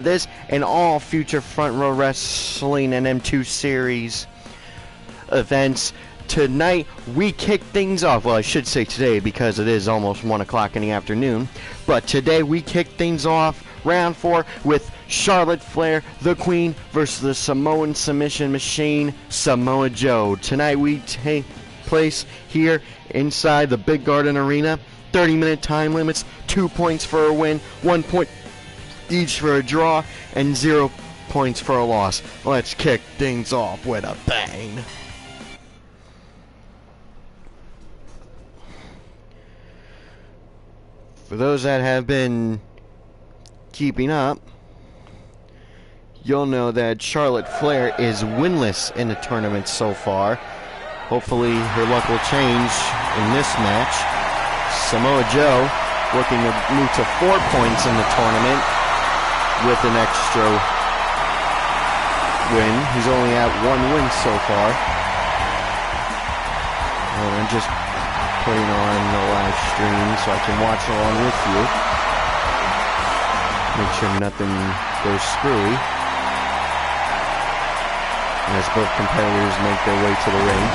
this and all future Front Row Wrestling and M2 Series events. Tonight, we kick things off. Well, I should say today because it is almost 1 o'clock in the afternoon. But today, we kick things off round 4 with Charlotte Flair, the Queen, versus the Samoan submission machine, Samoa Joe. Tonight, we take place here inside the Big Garden Arena. 30-minute time limits, 2 points for a win, 1 point each for a draw, and 0 points for a loss. Let's kick things off with a bang. For those that have been keeping up, you'll know that Charlotte Flair is winless in the tournament so far. Hopefully her luck will change in this match. Samoa Joe looking to move to 4 points in the tournament with an extra win. He's only at 1 win so far. And I'm just putting on the live stream so I can watch along with you. Make sure nothing goes screwy as both competitors make their way to the ring.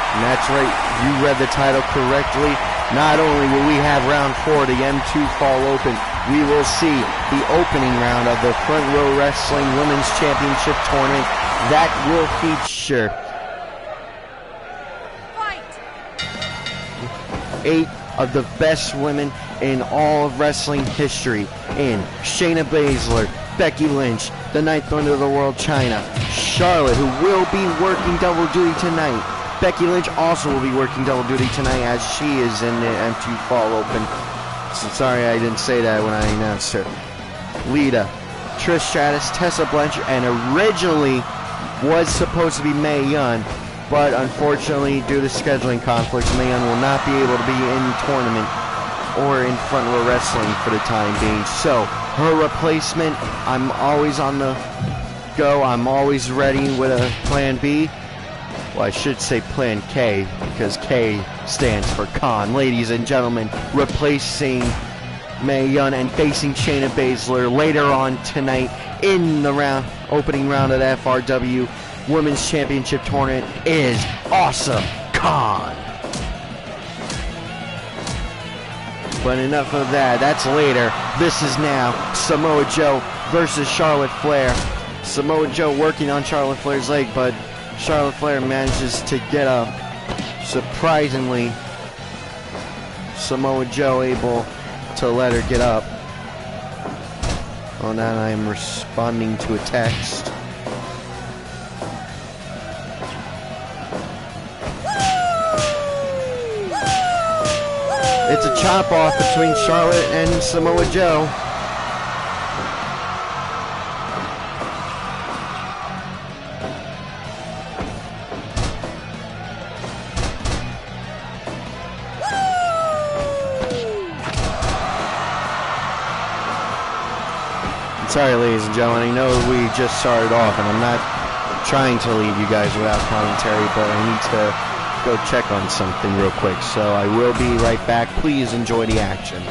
And that's right, you read the title correctly. Not only will we have round 4, the M2 Fall Open, we will see the opening round of the Front Row Wrestling Women's Championship Tournament that will feature 8 of the best women in all of wrestling history in Shayna Baszler, Becky Lynch, the Ninth Wonder of the World, Chyna, Charlotte, who will be working double duty tonight. Becky Lynch also will be working double duty tonight as she is in the M2 Fall Open. So sorry I didn't say that when I announced her. Lita, Trish Stratus, Tessa Blanchard, and originally was supposed to be Mae Young, but unfortunately due to scheduling conflicts, Mae Young will not be able to be in the tournament or in Front Row Wrestling for the time being. So her replacement, I'm always on the go. I'm always ready with a plan B. Well, I should say Plan K, because K stands for Con. Ladies and gentlemen, replacing Mae Young and facing Shayna Baszler later on tonight in the opening round of the FRW Women's Championship Tournament is Awesome Kong. But enough of that, that's later. This is now Samoa Joe versus Charlotte Flair. Samoa Joe working on Charlotte Flair's leg, but Charlotte Flair manages to get up. Surprisingly, Samoa Joe able to let her get up. Oh, now I'm responding to a text. It's a chop off between Charlotte and Samoa Joe. Sorry, ladies and gentlemen, I know we just started off, and I'm not trying to leave you guys without commentary, but I need to go check on something real quick, so I will be right back. Please enjoy the action.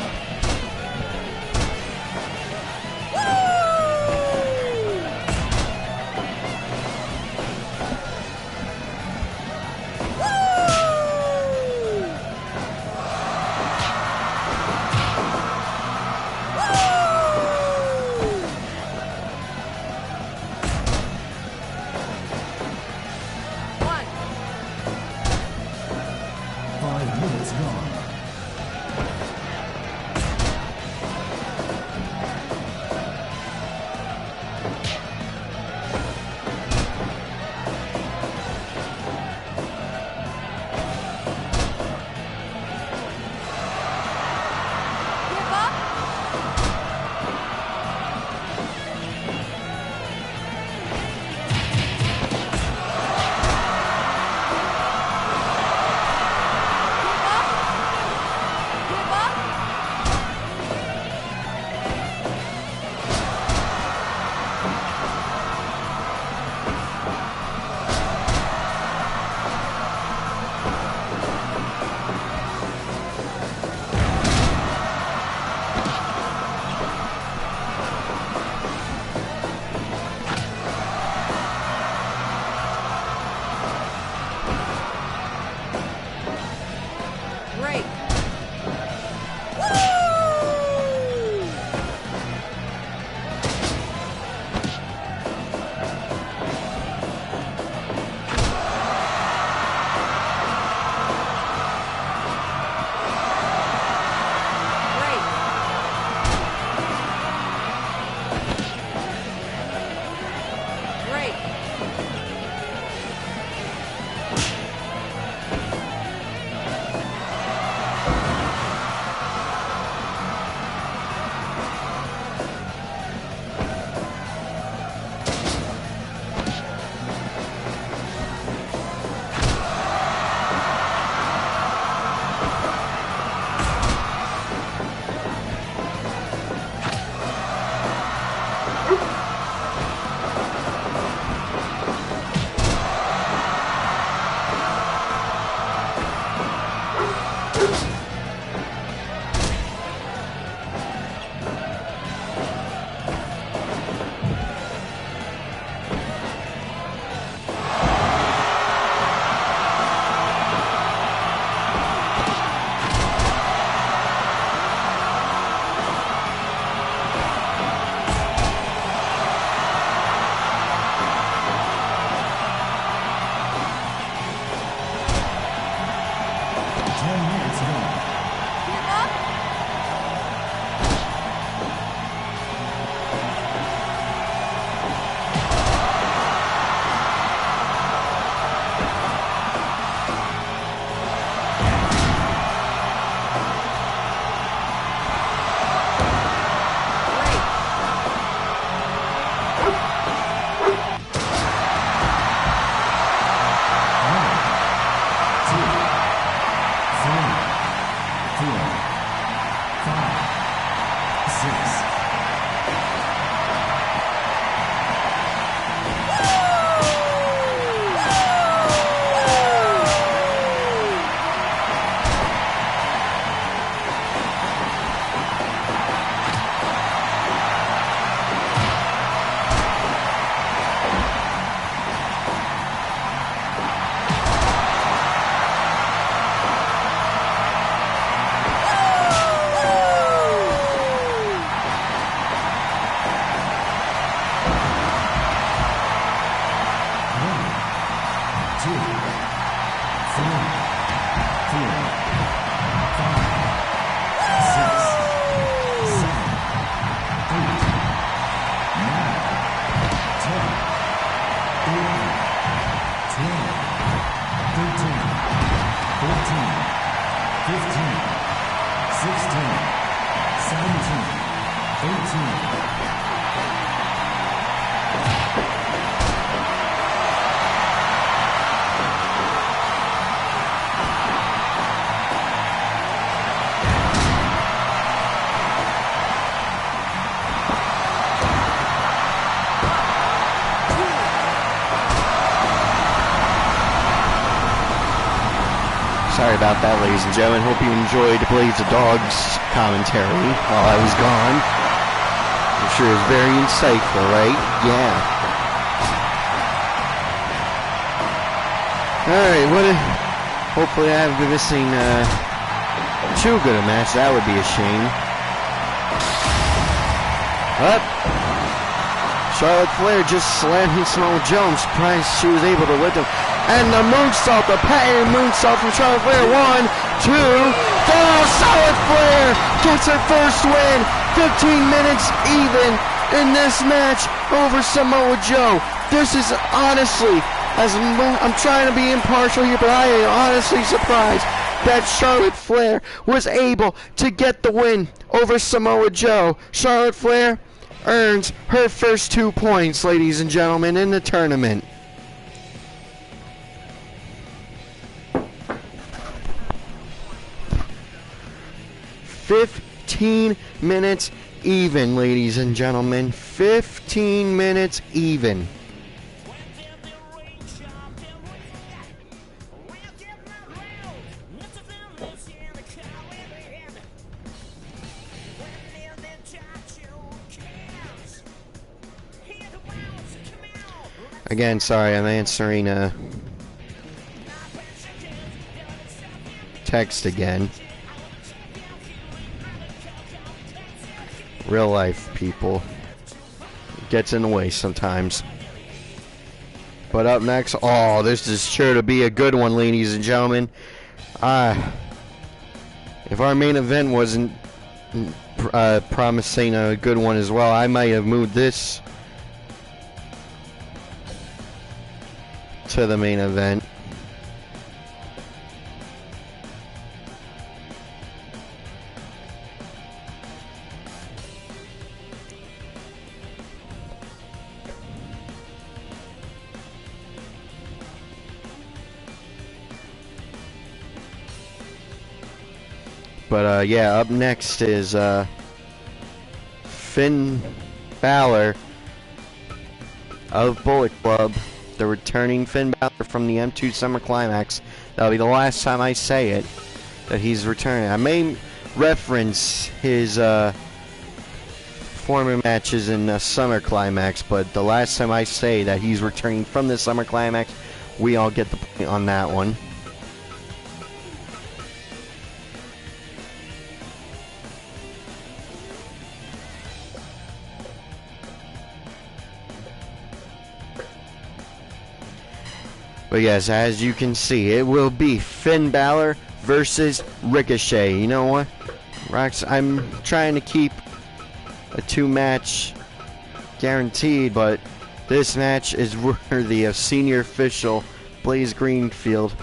18. Sorry about that, ladies and gentlemen. Hope you enjoyed Blades of Dogs commentary while I was gone. I'm sure it was very insightful, right? Yeah. Alright, hopefully I haven't been missing too good a match. That would be a shame. But Charlotte Flair just slammed Samoa Joe. I'm surprised she was able to lift him. And the moonsault, the patented moonsault from Charlotte Flair. 1, 2, 4. Charlotte Flair gets her first win. 15 minutes even in this match over Samoa Joe. This is honestly, as I'm trying to be impartial here, but I am honestly surprised that Charlotte Flair was able to get the win over Samoa Joe. Charlotte Flair earns her first 2 points, ladies and gentlemen, in the tournament. $15 minutes even, ladies and gentlemen. 15 minutes even. Again, sorry, I'm answering a text again. Real life, people. It gets in the way sometimes. But up next, oh, this is sure to be a good one, ladies and gentlemen. If our main event wasn't promising a good one as well, I might have moved this to the main event. But yeah, up next is Finn Balor of Bullet Club, the returning Finn Balor from the M2 Summer Climax. That'll be the last time I say it, that he's returning. I may reference his former matches in the Summer Climax, but the last time I say that he's returning from the Summer Climax, we all get the point on that one. But yes, as you can see, it will be Finn Balor versus Ricochet. You know what, Rox? I'm trying to keep a 2-match guaranteed, but this match is worthy of senior official Blaze Greenfield.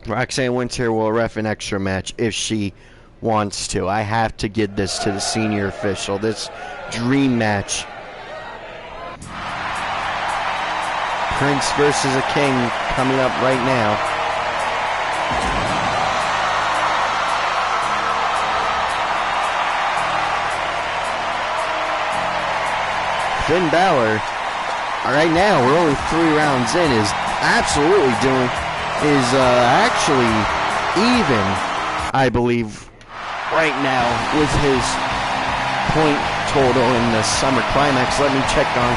Roxanne Winter will ref an extra match if she wants to. I have to give this to the senior official. This dream match. Prince versus a King coming up right now. Finn Balor, right now, we're only 3 rounds in, is absolutely actually even, I believe, right now with his point total in the Summer Climax. Let me check on.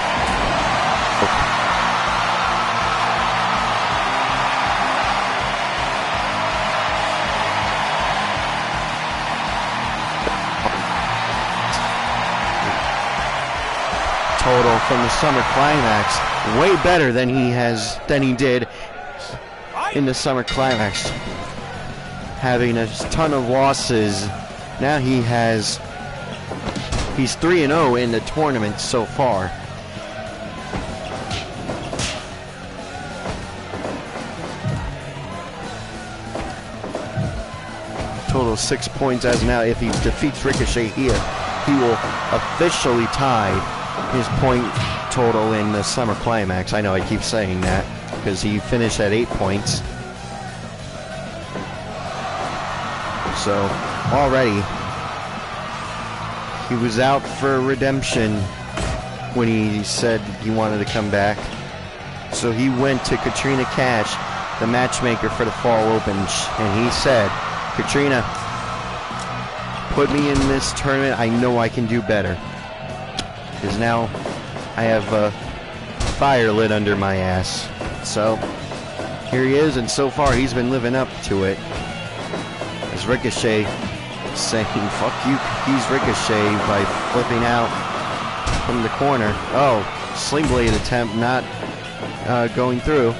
Total from the Summer Climax, way better than he did in the Summer Climax, having a ton of losses. Now he's 3-0 in the tournament so far. total of 6 points as of now. If he defeats Ricochet here, he will officially tie his point total in the Summer Climax. I know I keep saying that because he finished at 8 points. So already he was out for redemption when he said he wanted to come back. So he went to Katrina Cash, the matchmaker for the Fall Open, and he said, Katrina, put me in this tournament. I know I can do better. Because now I have fire lit under my ass. So here he is, and so far he's been living up to it. As Ricochet saying, fuck you, he's Ricochet, by flipping out from the corner. Oh, Sling Blade attempt not going through.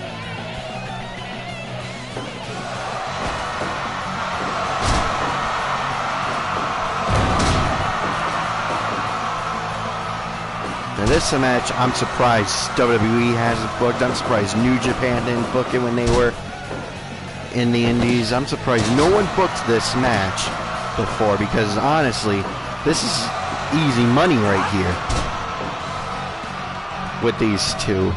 Now this is a match I'm surprised WWE hasn't booked. I'm surprised New Japan didn't book it when they were in the Indies. I'm surprised no one booked this match before, because honestly, this is easy money right here with these two.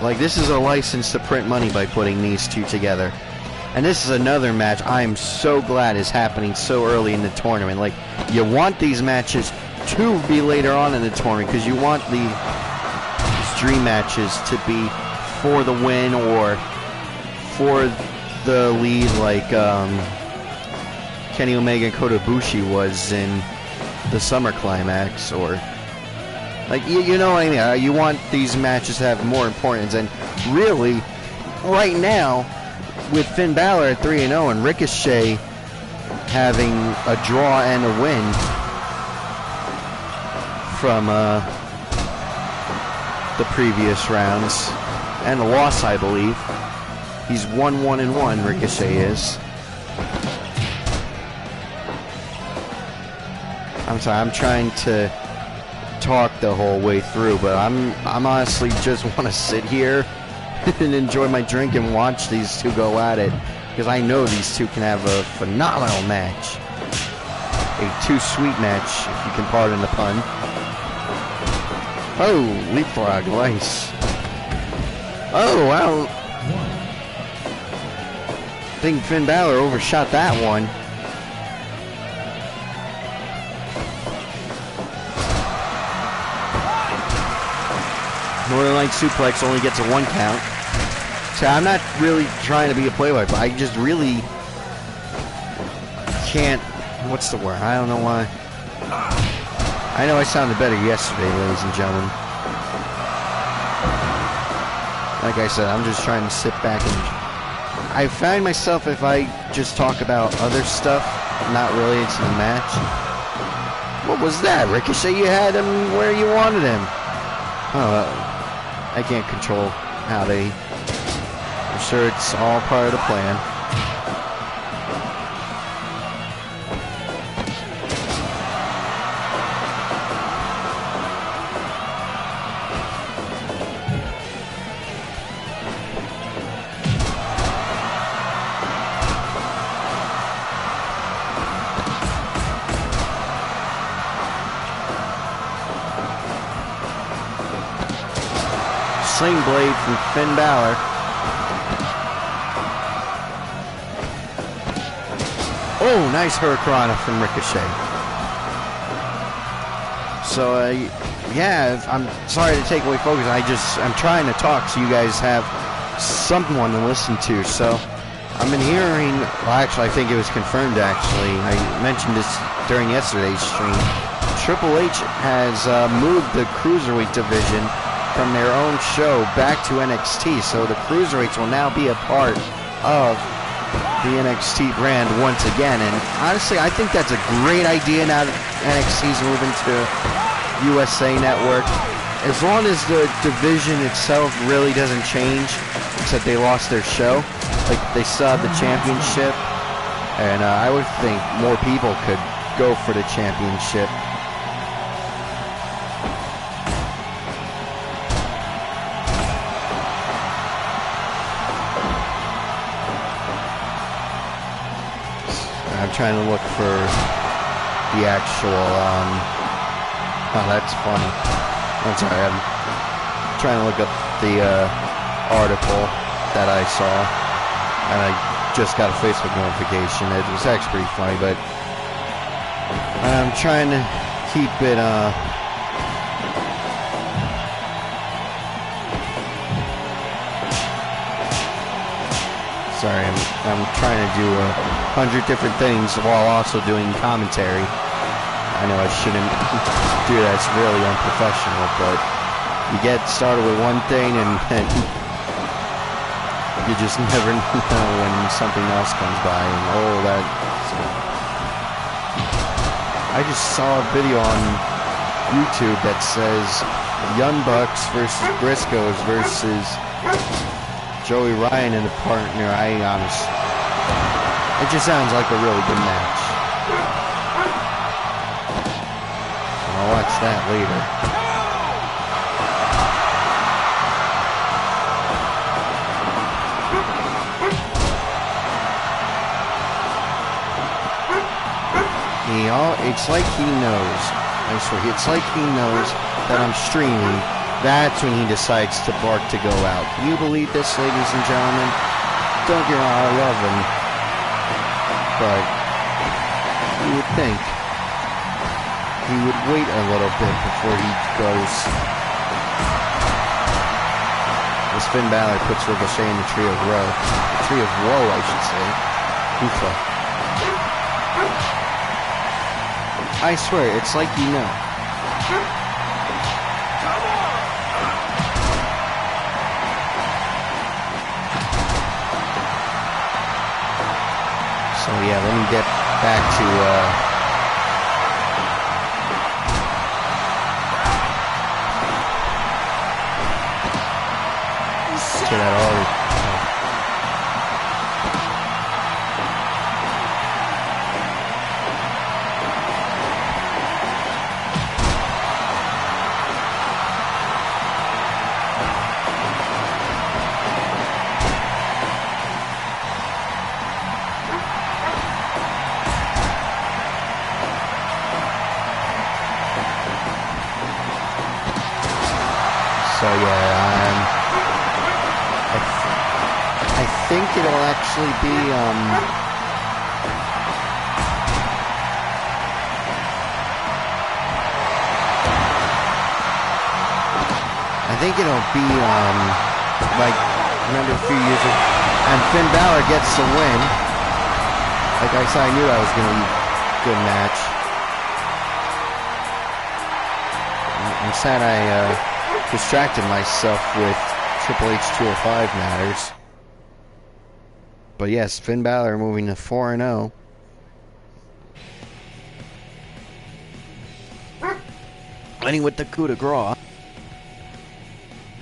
Like, this is a license to print money by putting these two together. And this is another match I am so glad is happening so early in the tournament. Like, you want these matches to be later on in the tournament because you want these dream matches to be for the win or for the lead, like Kenny Omega and Kota Ibushi was in the Summer Climax, or like you know what I mean. You want these matches to have more importance, and really, right now, with Finn Balor at 3-0 and Ricochet having a draw and a win from the previous rounds and a loss, I believe. He's 1-1-1, Ricochet is. I'm sorry, I'm trying to talk the whole way through, but I'm honestly just want to sit here and enjoy my drink and watch these two go at it, because I know these two can have a phenomenal match. A too sweet match, if you can pardon the pun. Oh, leapfrog, nice. Oh, wow. I think Finn Balor overshot that one. Northern Light Suplex only gets a 1 count. So I'm not really trying to be a play-by-play. I just really can't. What's the word? I don't know why. I know I sounded better yesterday, ladies and gentlemen. Like I said, I'm just trying to sit back and... I find myself, if I just talk about other stuff, not related to the match. What was that? Ricochet, you had him where you wanted him. Oh, I can't control how they... I'm sure it's all part of the plan. Sling Blade from Finn Balor. Oh, nice Hurricanrana from Ricochet. So, yeah, I'm sorry to take away focus. I'm trying to talk so you guys have someone to listen to. So, I've been hearing, well, actually, I think it was confirmed, actually. I mentioned this during yesterday's stream. Triple H has moved the Cruiserweight division from their own show back to NXT, so the Cruiserweights will now be a part of the NXT brand once again. And honestly, I think that's a great idea now that NXT's moving to USA Network. As long as the division itself really doesn't change, except they lost their show, like they still have the championship, and I would think more people could go for the championship. I'm trying to look for the actual, oh, that's funny. I'm sorry, I'm trying to look up the, article that I saw, and I just got a Facebook notification. It was actually pretty funny, but I'm trying to keep it, sorry, I'm trying to do 100 different things while also doing commentary. I know I shouldn't do that, it's really unprofessional, but you get started with one thing and you just never know when something else comes by, and oh, that. So. I just saw a video on YouTube that says Young Bucks versus Briscoes versus Joey Ryan and a partner. It just sounds like a really good match. I'll watch that later. It's like he knows. I swear, it's like he knows that I'm streaming. That's when he decides to bark to go out. Can you believe this, ladies and gentlemen? Don't get me wrong, I love him. But you would think he would wait a little bit before he goes. As Finn Balor puts Ricochet in the Tree of Woe. The Tree of Woe, I should say. Oofa. I swear, it's like you know. So yeah, let me get back to that already. So yeah, I think it'll actually be like, remember a few years ago, and Finn Balor gets the win. Like I said, I knew that was going to be a good match. I'm sad I distracted myself with Triple H 205 matters. But yes, Finn Balor moving to 4-0. Ending with the coup de grace.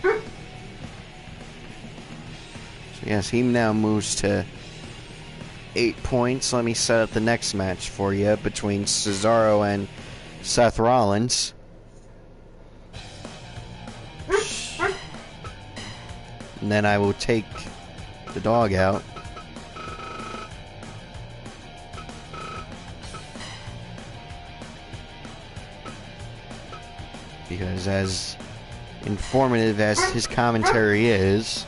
So yes, he now moves to 8 points. Let me set up the next match for you between Cesaro and Seth Rollins. And then I will take the dog out. Because as informative as his commentary is,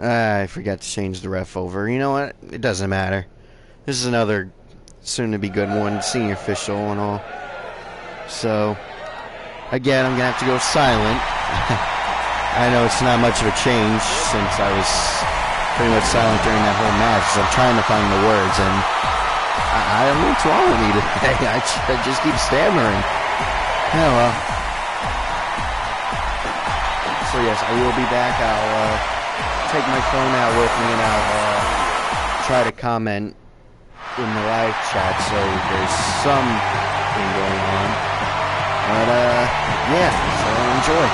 I forgot to change the ref over. You know what? It doesn't matter. This is another soon-to-be good one, senior official and all. So, again, I'm going to have to go silent. I know it's not much of a change since I was pretty much silent during that whole match. So I'm trying to find the words, and I don't know what's wrong with me today. I just keep stammering. Oh, well. So, yes, I will be back. I'll take my phone out with me and I'll try to comment in the live chat so there's something going on. But yeah, so enjoy.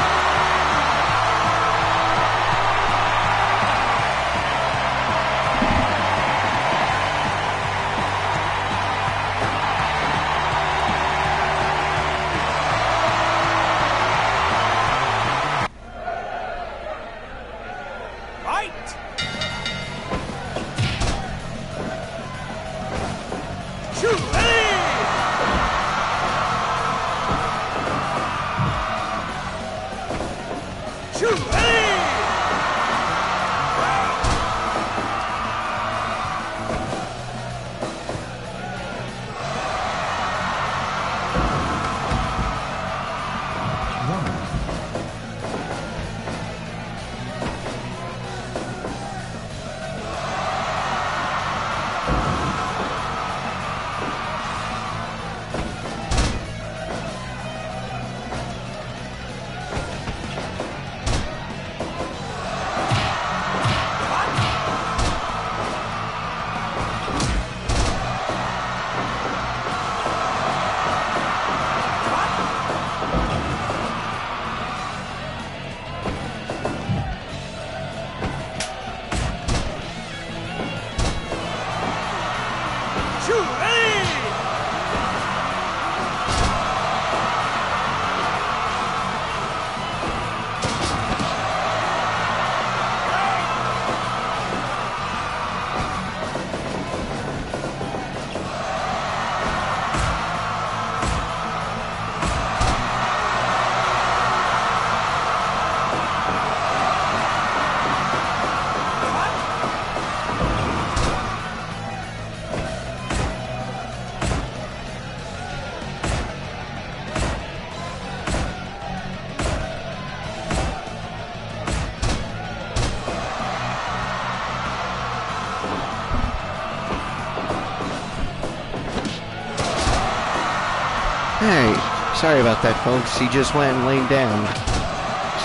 Hey, sorry about that, folks. He just went and laid down.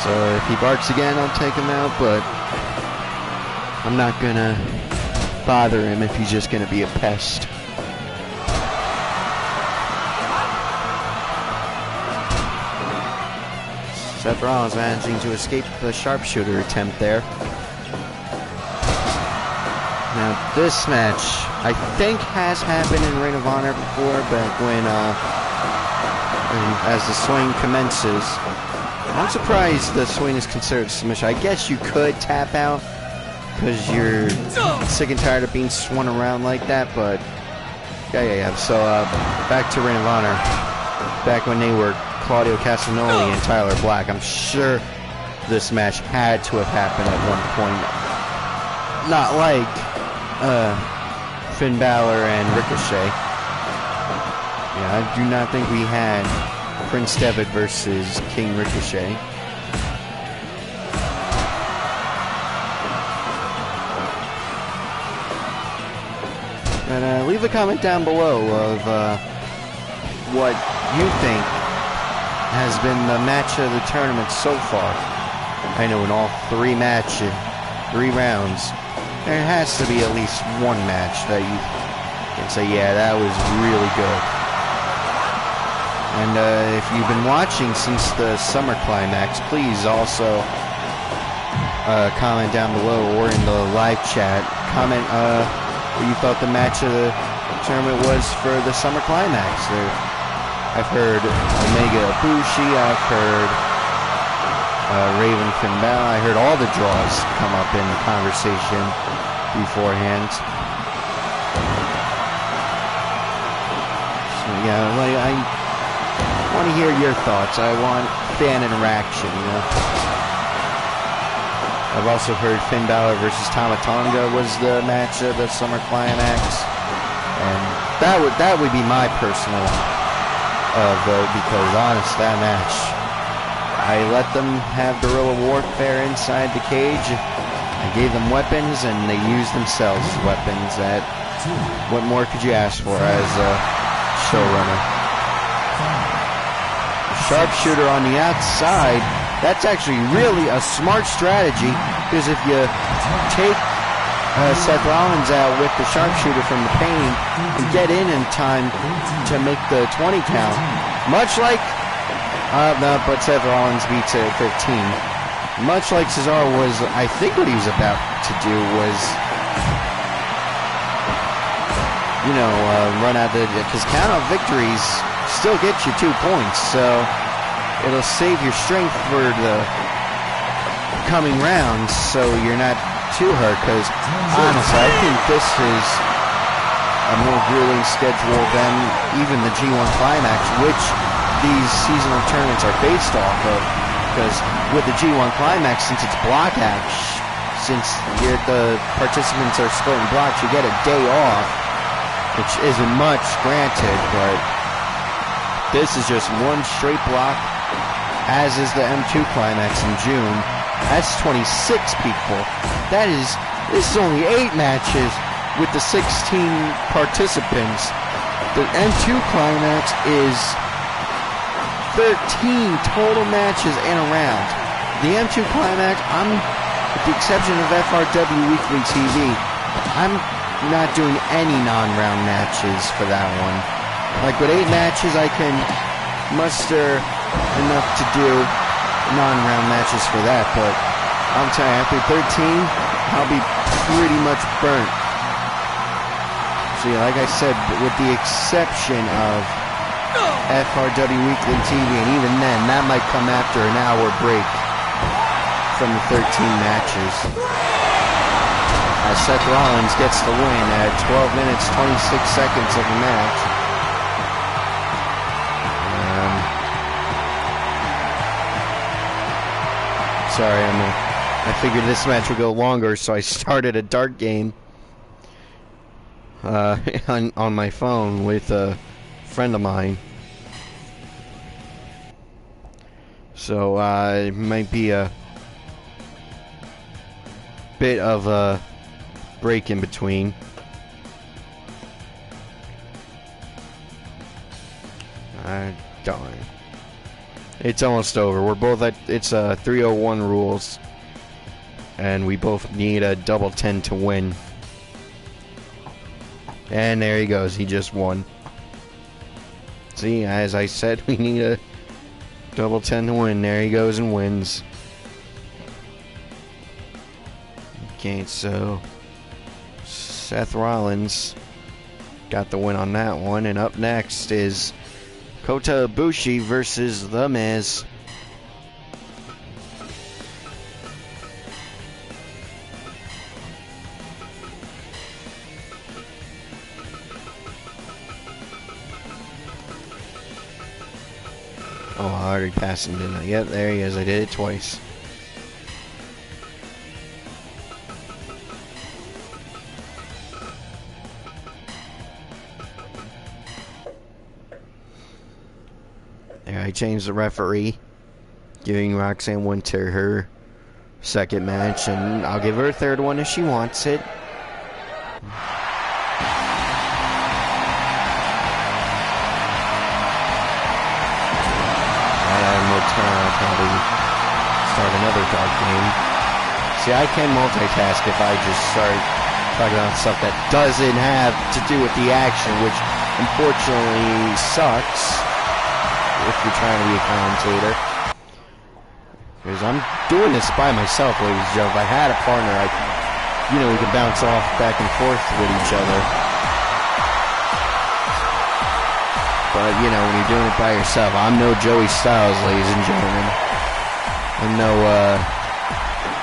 So if he barks again, I'll take him out, but I'm not gonna bother him if he's just gonna be a pest. Seth Rollins managing to escape the sharpshooter attempt there. Now this match, I think, has happened in Ring of Honor before, back when, as the swing commences. I'm surprised the swing is considered a submission. I guess you could tap out because you're sick and tired of being swung around like that, but yeah. So back to Ring of Honor, back when they were Claudio Castagnoli and Tyler Black. I'm sure this match had to have happened at one point. Not like Finn Balor and Ricochet. Yeah, I do not think we had Prince Devitt versus King Ricochet. And leave a comment down below of what you think has been the match of the tournament so far. I know in all three rounds, there has to be at least one match that you can say, yeah, that was really good. And if you've been watching since the Summer Climax, please also comment down below or in the live chat. Comment what you thought the match of the tournament was for the Summer Climax. I've heard Omega Ibushi, I've heard Raven Finn Balor, I heard all the draws come up in the conversation beforehand. So yeah, like, I want to hear your thoughts. I want fan interaction, you know. I've also heard Finn Balor versus Tama Tonga was the match of the Summer Climax, and that would be my personal vote, because honest, that match, I let them have guerrilla warfare inside the cage. I gave them weapons and they used themselves as weapons. What more could you ask for as a showrunner? Sharpshooter on the outside, that's actually really a smart strategy, because if you take Seth Rollins out with the sharpshooter from the pain and get in time to make the 20 count. Much like, no, but Seth Rollins beats it at 15. Much like Cesaro was, I think what he was about to do was, you know, run out because count-out victories still get you 2 points, so it'll save your strength for the coming rounds, so you're not too hurt, because honestly, I think this is a more grueling schedule than even the G1 Climax, which these seasonal tournaments are based off of, because with the G1 Climax, since it's block action, since the participants are split in blocks, you get a day off, which isn't much, granted, but this is just one straight block, as is the M2 Climax in June. That's 26 people. This is only 8 matches with the 16 participants. The M2 Climax is 13 total matches in a round. The M2 Climax, with the exception of FRW Weekly TV, I'm not doing any non-round matches for that one. Like with 8 matches, I can muster enough to do non-round matches for that, but I'm telling you, after 13, I'll be pretty much burnt. So yeah, like I said, with the exception of FRW Weekly TV, and even then, that might come after an hour break from the 13 matches. As Seth Rollins gets the win at 12 minutes, 26 seconds of the match. Sorry, I figured this match would go longer, so I started a dart game on my phone with a friend of mine. So it might be a bit of a break in between. Darn. It's almost over. We're both at, it's 301 rules. And we both need a double 10 to win. And there he goes. He just won. See, as I said, we need a double 10 to win. There he goes and wins. Okay, so Seth Rollins got the win on that one. And up next is Kota Ibushi versus The Miz. Oh, I already passed him, didn't I? Yep, there he is. I did it twice. There, I changed the referee, giving Roxanne Winter her second match, and I'll give her a third one if she wants it. I'll probably start another dark game. See, I can multitask if I just start talking about stuff that doesn't have to do with the action, which unfortunately sucks if you're trying to be a commentator. Because I'm doing this by myself, ladies and gentlemen. If I had a partner, we could bounce off back and forth with each other. But, when you're doing it by yourself, I'm no Joey Styles, ladies and gentlemen. I'm no,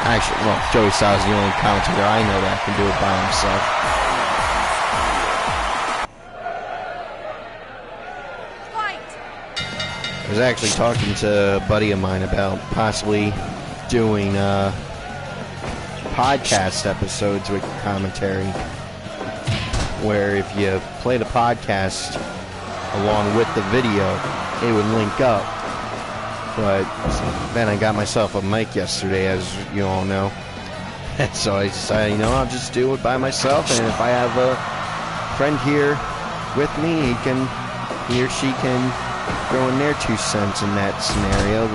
actually, well, Joey Styles is the only commentator I know that can do it by himself. Fight! I was actually talking to a buddy of mine about possibly doing, podcast episodes with commentary, where if you play the podcast along with the video, it would link up. But then I got myself a mic yesterday, as you all know. And so I decided, I'll just do it by myself, and if I have a friend here with me, he or she can throw in their 2 cents in that scenario.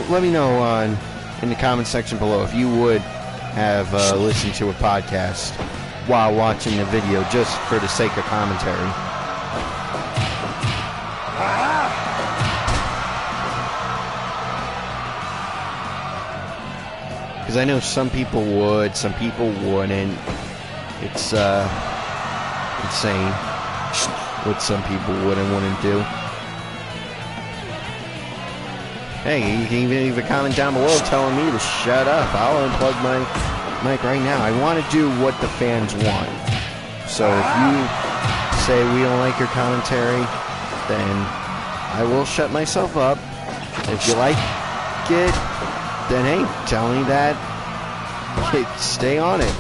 Let me know in the comment section below if you would have listened to a podcast while watching the video, just for the sake of commentary. Because I know some people would, some people wouldn't. It's insane what some people would and wouldn't do. Hey, you can even leave a comment down below telling me to shut up. I'll unplug my mic right now. I want to do what the fans want. So if you say we don't like your commentary, then I will shut myself up. If you like it, then hey, tell me that. Stay on it.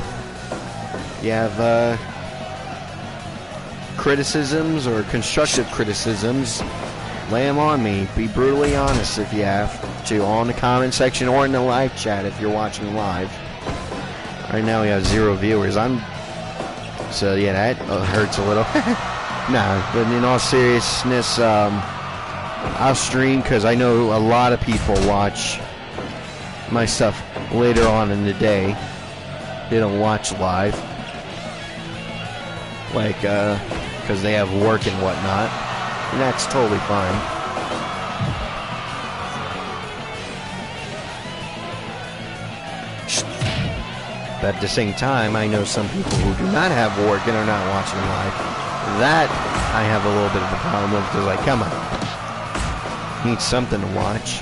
You have criticisms or constructive criticisms, lay them on me. Be brutally honest if you have to, on the comment section or in the live chat if you're watching live. Right now we have 0 viewers. So yeah, that hurts a little. Nah, but in all seriousness, I'll stream because I know a lot of people watch my stuff later on in the day. They don't watch live, like because they have work and whatnot, and that's totally fine. But at the same time, I know some people who do not have work and are not watching live. That I have a little bit of a problem with, because, like, come on. You need something to watch.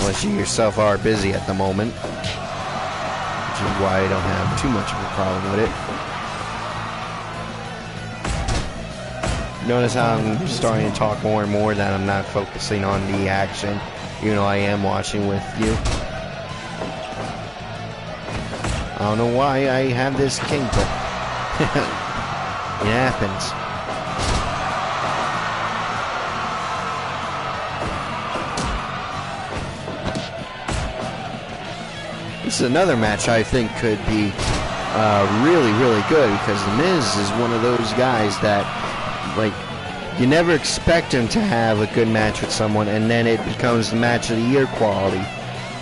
Unless you yourself are busy at the moment. Which is why I don't have too much of a problem with it. Notice how I'm starting to talk more and more that I'm not focusing on the action, even though I am watching with you. I don't know why I have this kink, but it happens. This is another match I think could be really, really good, because The Miz is one of those guys that like, you never expect him to have a good match with someone, and then it becomes the match of the year quality.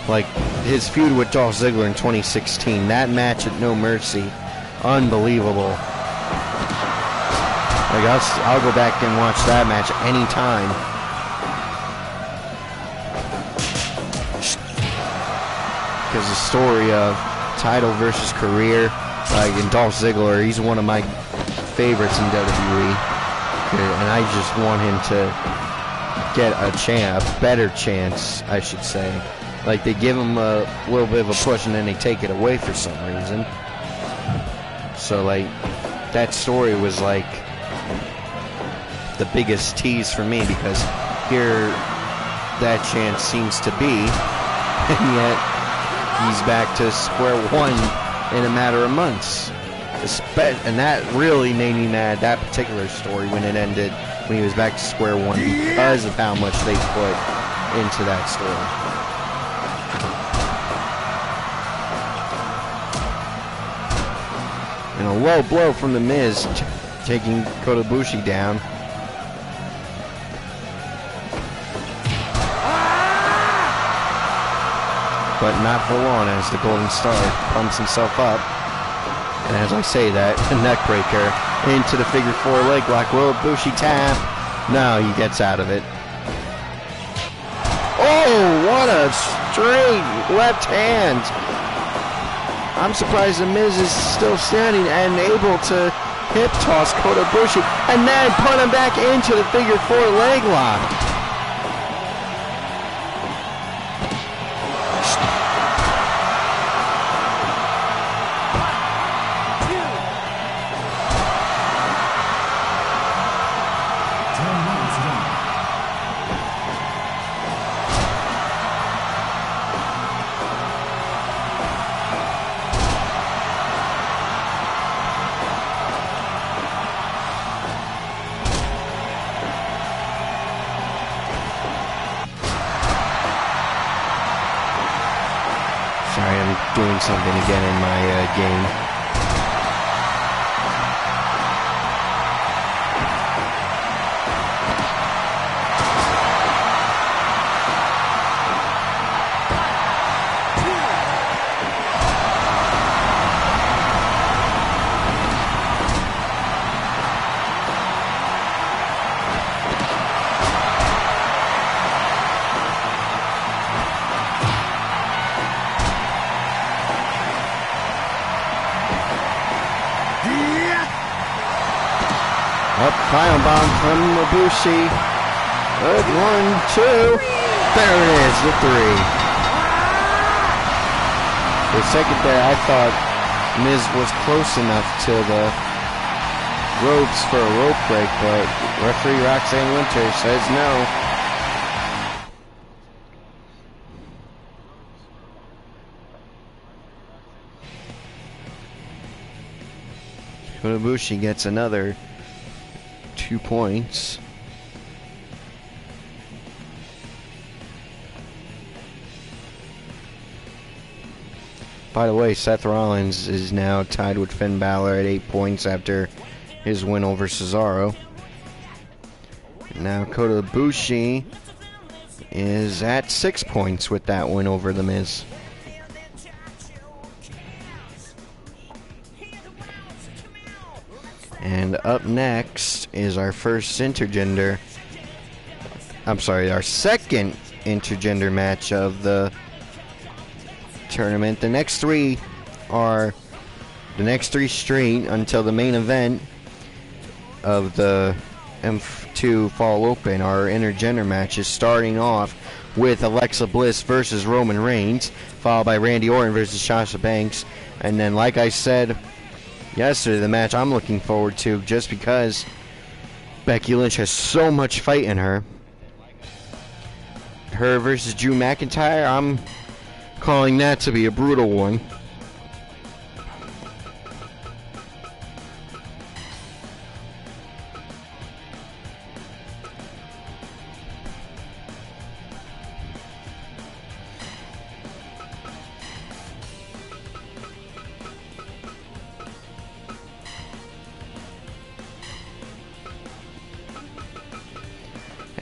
Like his feud with Dolph Ziggler in 2016, that match at No Mercy, unbelievable. Like I'll go back and watch that match anytime. Because the story of title versus career, like in Dolph Ziggler, he's one of my favorites in WWE. And I just want him to get a better chance, I should say. Like, they give him a little bit of a push and then they take it away for some reason. So, like, that story was, like, the biggest tease for me, because here that chance seems to be, and yet he's back to square one in a matter of months. And that really made me mad, that particular story, when it ended, when he was back to square one, because of how much they put into that story. And a low blow from The Miz, taking Kota Ibushi down. But not for long, as the Golden Star pumps himself up. And as I say that, a neck breaker into the figure four leg lock. Will Ibushi tap? No, he gets out of it. Oh, what a straight left hand. I'm surprised The Miz is still standing and able to hip toss Kota Ibushi and then put him back into the figure four leg lock. Sorry, I'm doing something again in my game. Up, final bomb from Ibushi. Good, 1, 2. There it is, the 3. For a second there, I thought Miz was close enough to the ropes for a rope break, but referee Roxanne Winter says no. Kota Ibushi gets another 2 points. By the way, Seth Rollins is now tied with Finn Balor at 8 points after his win over Cesaro. Now Kota Ibushi is at 6 points with that win over The Miz. And up next is our first intergender, our second intergender match of the tournament. The next three straight until the main event of the M2 Fall Open. Our intergender matches, starting off with Alexa Bliss versus Roman Reigns, followed by Randy Orton versus Sasha Banks, and then, like I said yesterday, the match I'm looking forward to, just because Becky Lynch has so much fight in her. Her versus Drew McIntyre, I'm calling that to be a brutal one.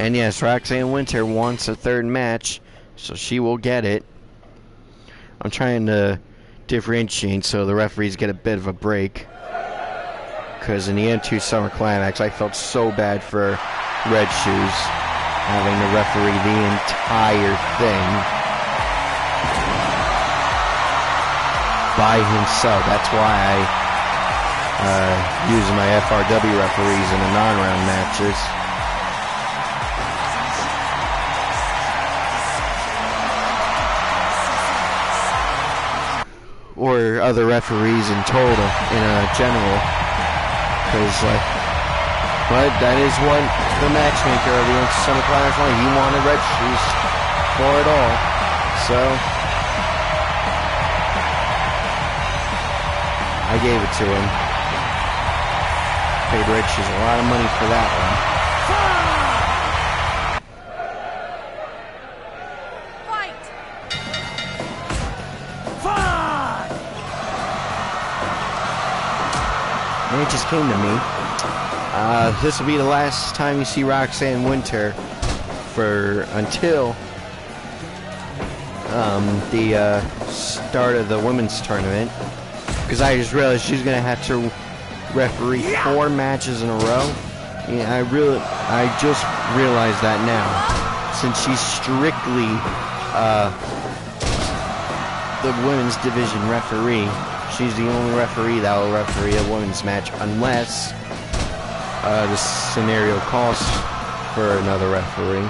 And yes, Roxanne Winter wants a third match, so she will get it. I'm trying to differentiate so the referees get a bit of a break. Because in the M2 Summer Climax, I felt so bad for Red Shoes having to referee the entire thing by himself. That's why I use my FRW referees in the non-round matches. Or other referees in total, in a general. Because, but that is what the matchmaker of the Summer Climax wanted. He wanted Red Shoes for it all. So, I gave it to him. Paid Red Shoes a lot of money for that one. And it just came to me. This will be the last time you see Roxanne Winter until the start of the women's tournament. Because I just realized she's gonna have to referee 4 matches in a row. Yeah, I just realized that now, since she's strictly the women's division referee. She's the only referee that will referee a women's match unless the scenario calls for another referee.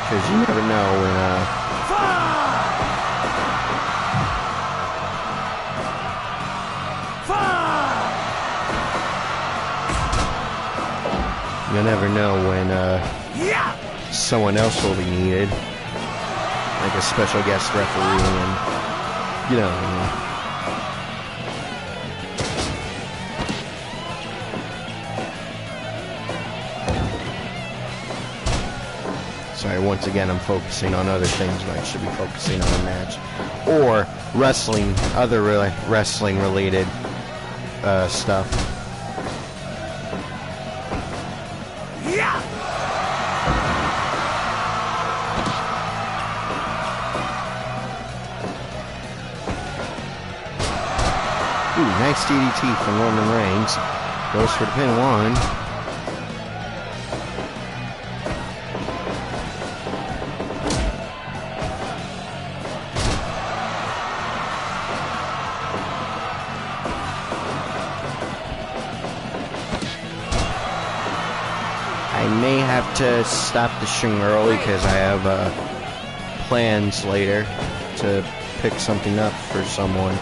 Because you never know when you never know when someone else will be needed. Like a special guest referee, and you know. Sorry, once again, I'm focusing on other things when I should be focusing on the match. Or wrestling, other wrestling related stuff. Ooh, nice DDT from Roman Reigns. Goes for the pin 1. I may have to stop the stream early because I have plans later to pick something up for someone.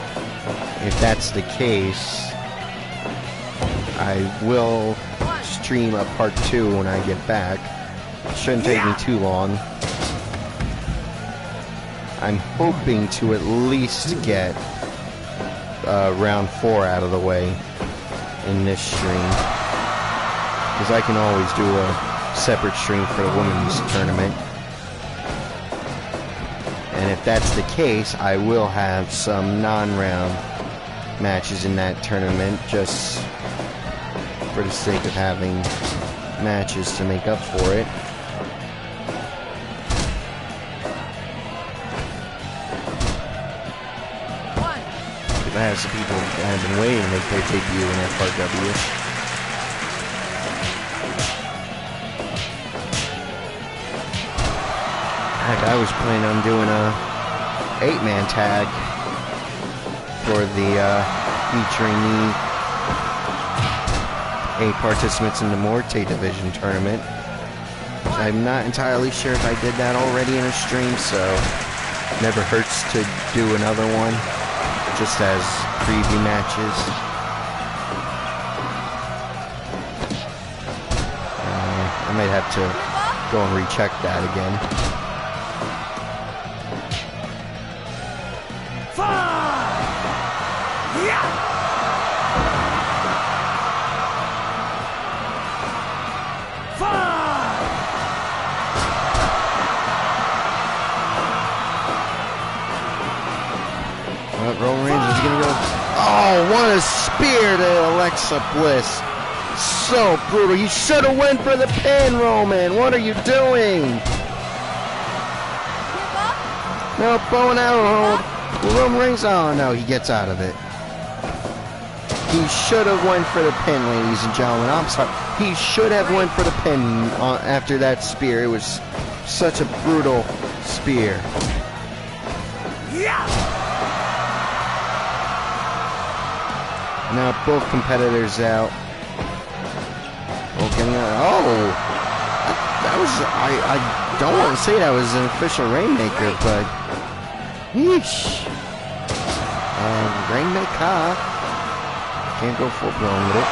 If that's the case, I will stream a part 2 when I get back. It shouldn't take me too long. I'm hoping to at least get round 4 out of the way in this stream. Because I can always do a separate stream for the women's tournament. And if that's the case, I will have some non-round matches in that tournament, just for the sake of having matches to make up for it. Because I have some people that have been waiting to make their debut in FRW. Heck, I was planning on doing a 8-man tag for the featuring the 8 participants in the Morte Division tournament. I'm not entirely sure if I did that already in a stream, so never hurts to do another one, just as preview matches. I might have to go and recheck that again. Roman Reigns is gonna go. Oh, what a spear to Alexa Bliss. So brutal. You should have went for the pin, Roman. What are you doing? No, bow and arrow hold. Roman Reigns. Oh no, he gets out of it. He should have went for the pin, ladies and gentlemen. I'm sorry. He should have went for the pin after that spear. It was such a brutal spear. Now both competitors out. Oh, that was, I don't want to say that was an official Rainmaker, but yeesh. Rainmaker. Can't go full blown with it.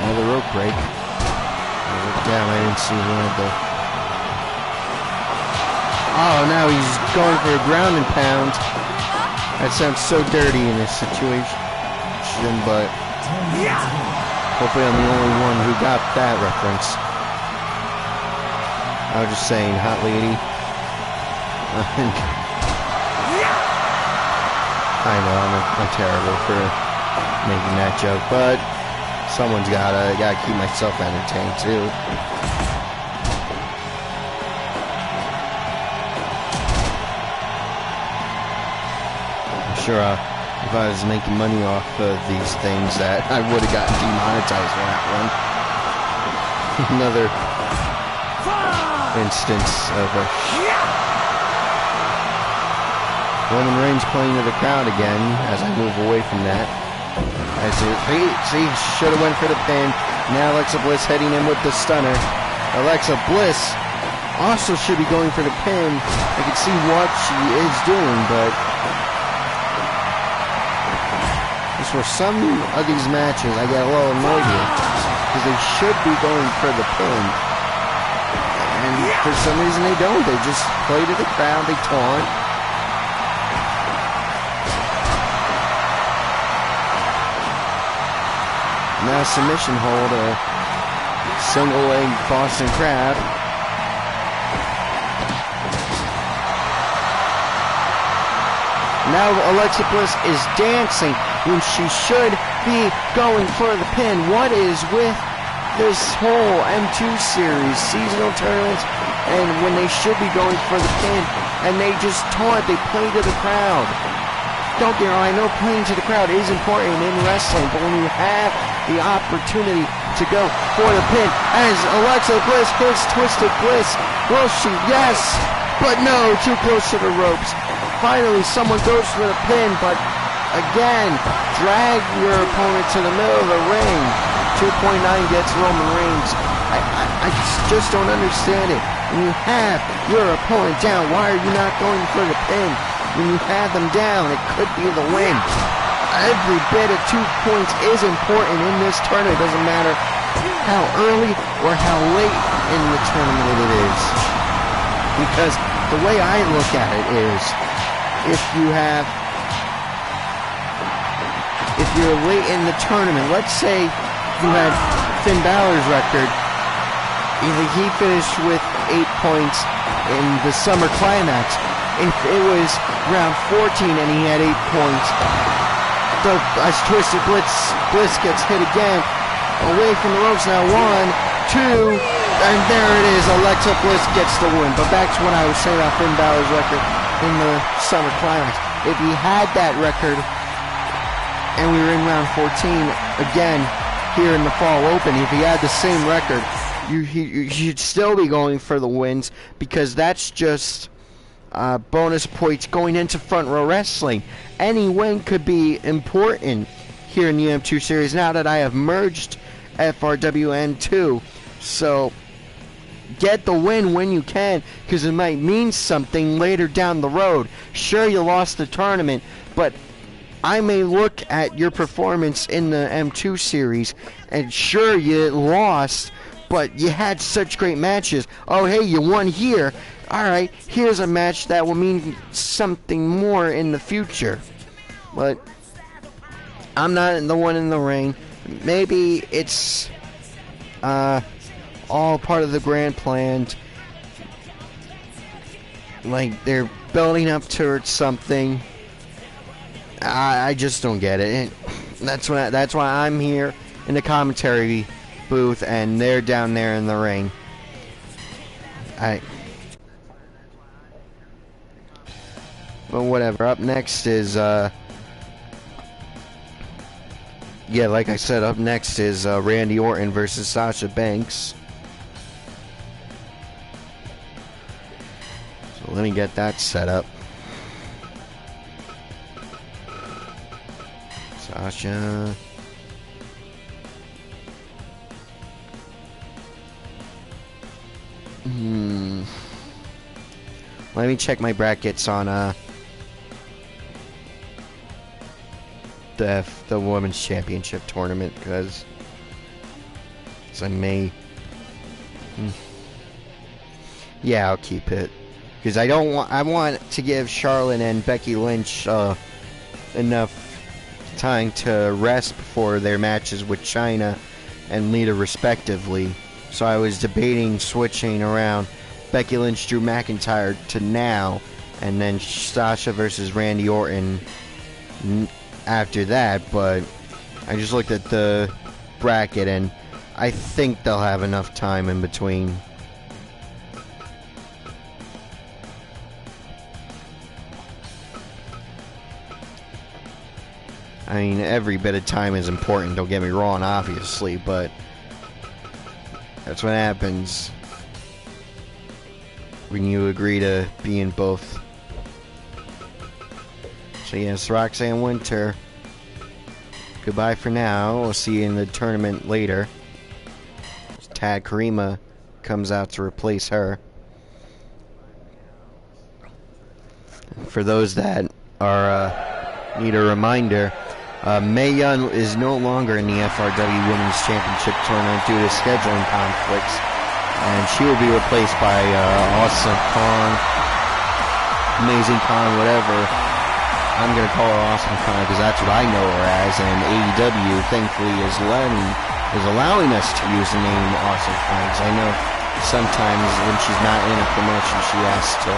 Another rope break. Damn, I didn't see the. Oh, now he's going for a ground and pound. That sounds so dirty in this situation, but hopefully I'm the only one who got that reference. I was just saying, hot lady. I know I'm terrible for making that joke, but someone's gotta keep myself entertained too. Sure, if I was making money off of these things, that I would have gotten demonetized for that one. Another instance of a Roman Reigns playing to the crowd again as I move away from that. As it, see, should have went for the pin. Now Alexa Bliss heading in with the stunner. Alexa Bliss also should be going for the pin. I can see what she is doing, but for some of these matches, I get a little annoyed here because they should be going for the pin, and for some reason they don't. They just play to the crowd, they taunt. Now submission hold, a single leg Boston Crab. Now Alexa Bliss is dancing when she should be going for the pin. What is with this whole M2 series, seasonal tournaments, and when they should be going for the pin, and they just taunt, they play to the crowd. Don't get me wrong, I know playing to the crowd is important in wrestling, but when you have the opportunity to go for the pin, as Alexa Bliss hits Twisted Bliss, will she? Yes, but no, too close to the ropes. Finally, someone goes for the pin, but again, drag your opponent to the middle of the ring. 2.9 gets Roman Reigns. I just don't understand it. When you have your opponent down, why are you not going for the pin? When you have them down, it could be the win. Every bit of 2 points is important in this tournament. It doesn't matter how early or how late in the tournament it is. Because the way I look at it is, if you're late in the tournament, let's say you had Finn Balor's record, he finished with 8 points in the Summer Climax. If it was round 14 and he had 8 points, as Twisted Bliss gets hit again, away from the ropes now, 1, 2, and there it is, Alexa Bliss gets the win. But back to what I was saying about Finn Balor's record in the Summer Climax. If he had that record, and we were in round 14, again, here in the Fall Open, if he had the same record, you should still be going for the wins, because that's just bonus points going into Front Row Wrestling. Any win could be important here in the M2 series now that I have merged FRW and M2. So get the win when you can, because it might mean something later down the road. Sure, you lost the tournament, but I may look at your performance in the M2 series, and sure, you lost, but you had such great matches. Oh, hey, you won here. Alright, here's a match that will mean something more in the future. But I'm not the one in the ring. Maybe it's all part of the grand plan. Like they're building up towards something. I just don't get it. That's why I'm here in the commentary booth and they're down there in the ring. But whatever. Up next is yeah, like I said, up next is Randy Orton versus Sasha Banks. So let me get that set up. Sasha. Let me check my brackets on the Women's Championship tournament, because I may. Yeah, I'll keep it, because I want to give Charlotte and Becky Lynch enough time to rest before their matches with Chyna and Lita respectively. So I was debating switching around Becky Lynch, Drew McIntyre to now, and then Sasha versus Randy Orton after that, but I just looked at the bracket and I think they'll have enough time in between. I mean, every bit of time is important, don't get me wrong, obviously, but that's what happens when you agree to be in both. So yes, Roxanne Winter, goodbye for now. We'll see you in the tournament later. Tad Karima comes out to replace her. For those that are need a reminder, Mae Young is no longer in the FRW Women's Championship tournament due to scheduling conflicts, and she will be replaced by Awesome Kong, Amazing Kong, whatever. I'm going to call her Awesome Kong because that's what I know her as, and AEW thankfully is allowing us to use the name Awesome Kong, because I know sometimes when she's not in a promotion she has to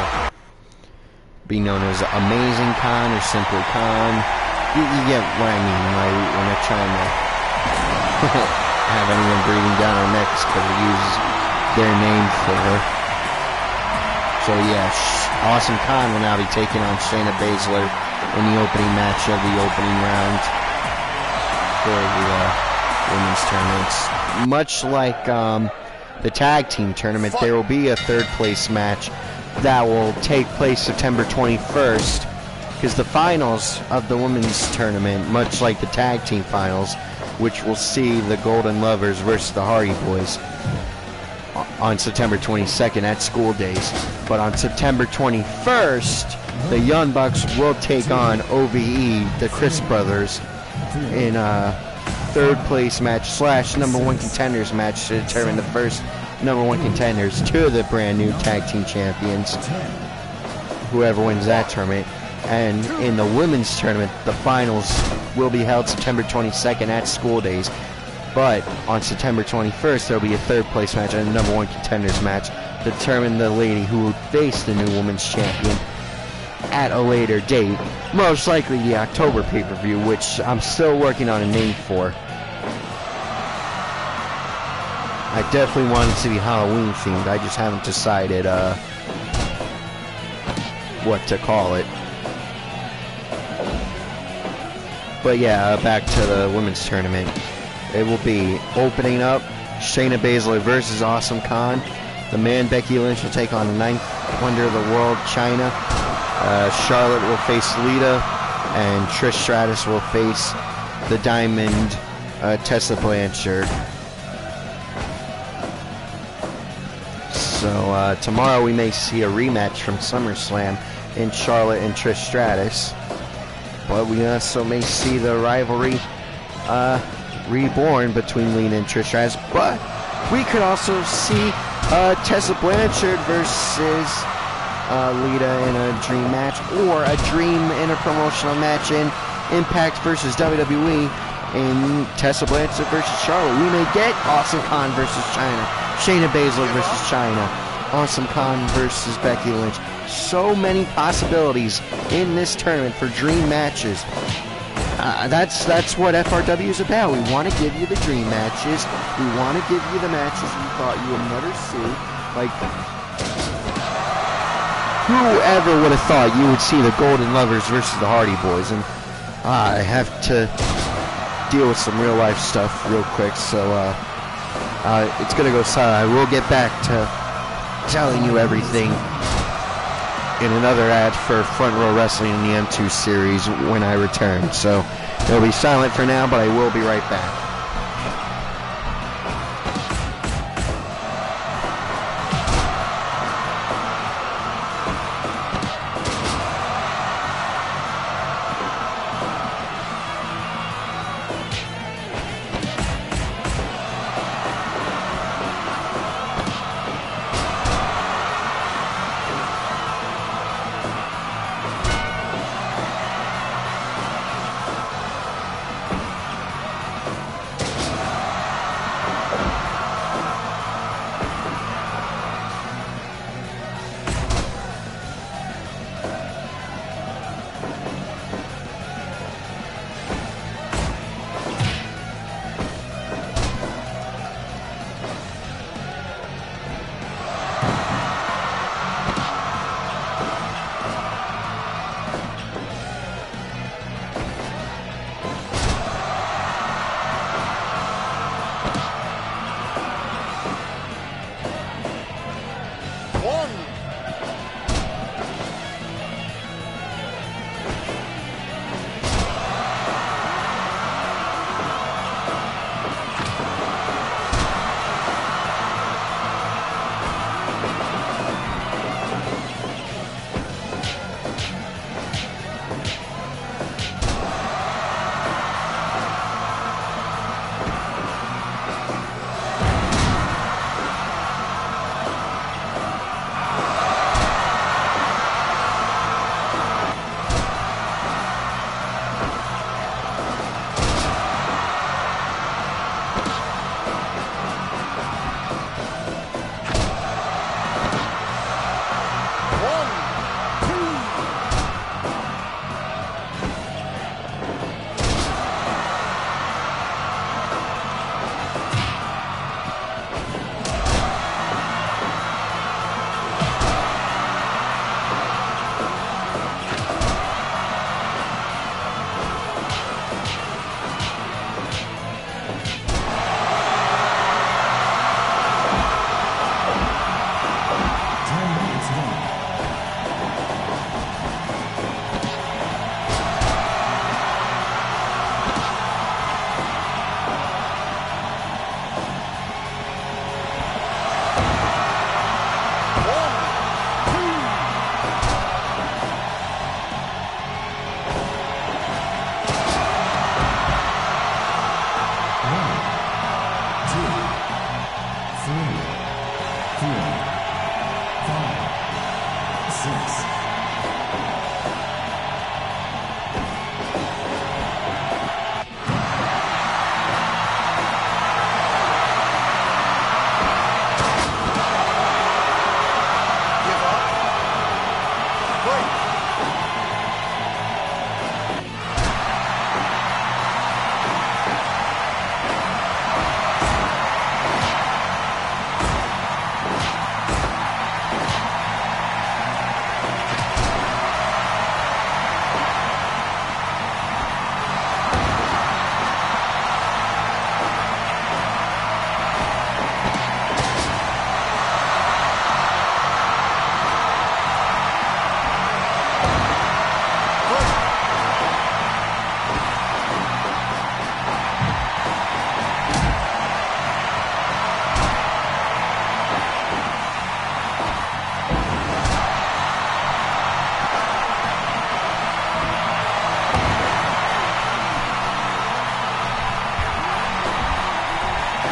be known as Amazing Kong or simply Kong. You get what I mean, like, we're not trying to have anyone breathing down our necks because we use their name for her. So yeah, Awesome Khan will now be taking on Shayna Baszler in the opening match of the opening round for the women's tournaments. Much like the tag team tournament, there will be a third place match that will take place September 21st. Because the finals of the women's tournament, much like the tag team finals, which will see the Golden Lovers versus the Hardy Boys on September 22nd at School Days. But on September 21st, the Young Bucks will take on OVE, the Chris Brothers, in a third place match / number one contenders match to determine the first number one contenders to the brand new tag team champions, whoever wins that tournament. And in the women's tournament, the finals will be held September 22nd at School Days. But on September 21st, there will be a third place match and a number one contenders match to determine the lady who will face the new women's champion at a later date. Most likely the October pay-per-view, which I'm still working on a name for. I definitely want it to be Halloween themed. I just haven't decided what to call it. But yeah, back to the women's tournament. It will be opening up Shayna Baszler versus Awesome Khan. The man Becky Lynch will take on the 9th wonder of the world, Chyna. Charlotte will face Lita, and Trish Stratus will face the Diamond, Tessa Blanchard. So tomorrow we may see a rematch from SummerSlam in Charlotte and Trish Stratus. But we also may see the rivalry reborn between Lita and Trish Stratus. But we could also see Tessa Blanchard versus Lita in a dream match, or a dream interpromotional match in Impact versus WWE in Tessa Blanchard versus Charlotte. We may get Awesome Khan versus Chyna, Shayna Baszler versus Chyna, Awesome Khan versus Becky Lynch. So many possibilities in this tournament for dream matches. That's what FRW is about. We want to give you the dream matches. We want to give you the matches you thought you would never see. Like, whoever would have thought you would see the Golden Lovers versus the Hardy Boys? And I have to deal with some real life stuff real quick, so it's gonna go silent. I will get back to telling you everything in another ad for Front Row Wrestling in the M2 series when I return. So it'll be silent for now, but I will be right back.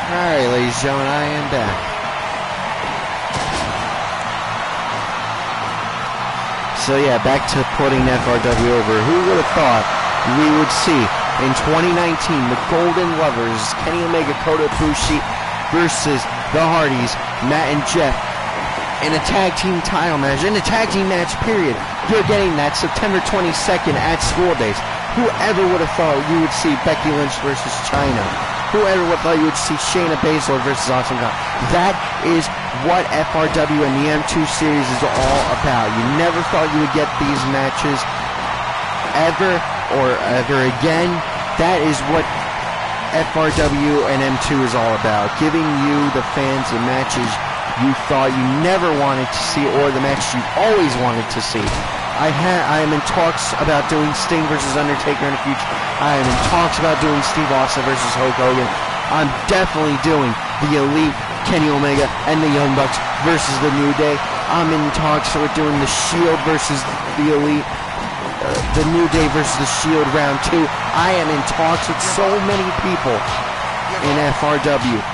Alright, ladies and gentlemen, I am back. So yeah, back to putting FRW over. Who would have thought we would see in 2019 the Golden Lovers, Kenny Omega, Kota Ibushi versus the Hardys, Matt and Jeff, in a tag team title match, in a tag team match period. You're getting that September 22nd at School Days. Whoever would have thought you would see Becky Lynch versus Chyna? Whoever would have thought you would see Shayna Baszler versus Awesome Kong? That is what FRW and the M2 series is all about. You never thought you would get these matches ever or ever again. That is what FRW and M2 is all about. Giving you, the fans, the matches you thought you never wanted to see, or the matches you always wanted to see. I am in talks about doing Sting versus Undertaker in the future. I am in talks about doing Steve Austin versus Hulk Hogan. I'm definitely doing the Elite, Kenny Omega, and the Young Bucks versus the New Day. I'm in talks with doing the Shield versus the Elite, the New Day versus the Shield round 2. I am in talks with so many people in FRW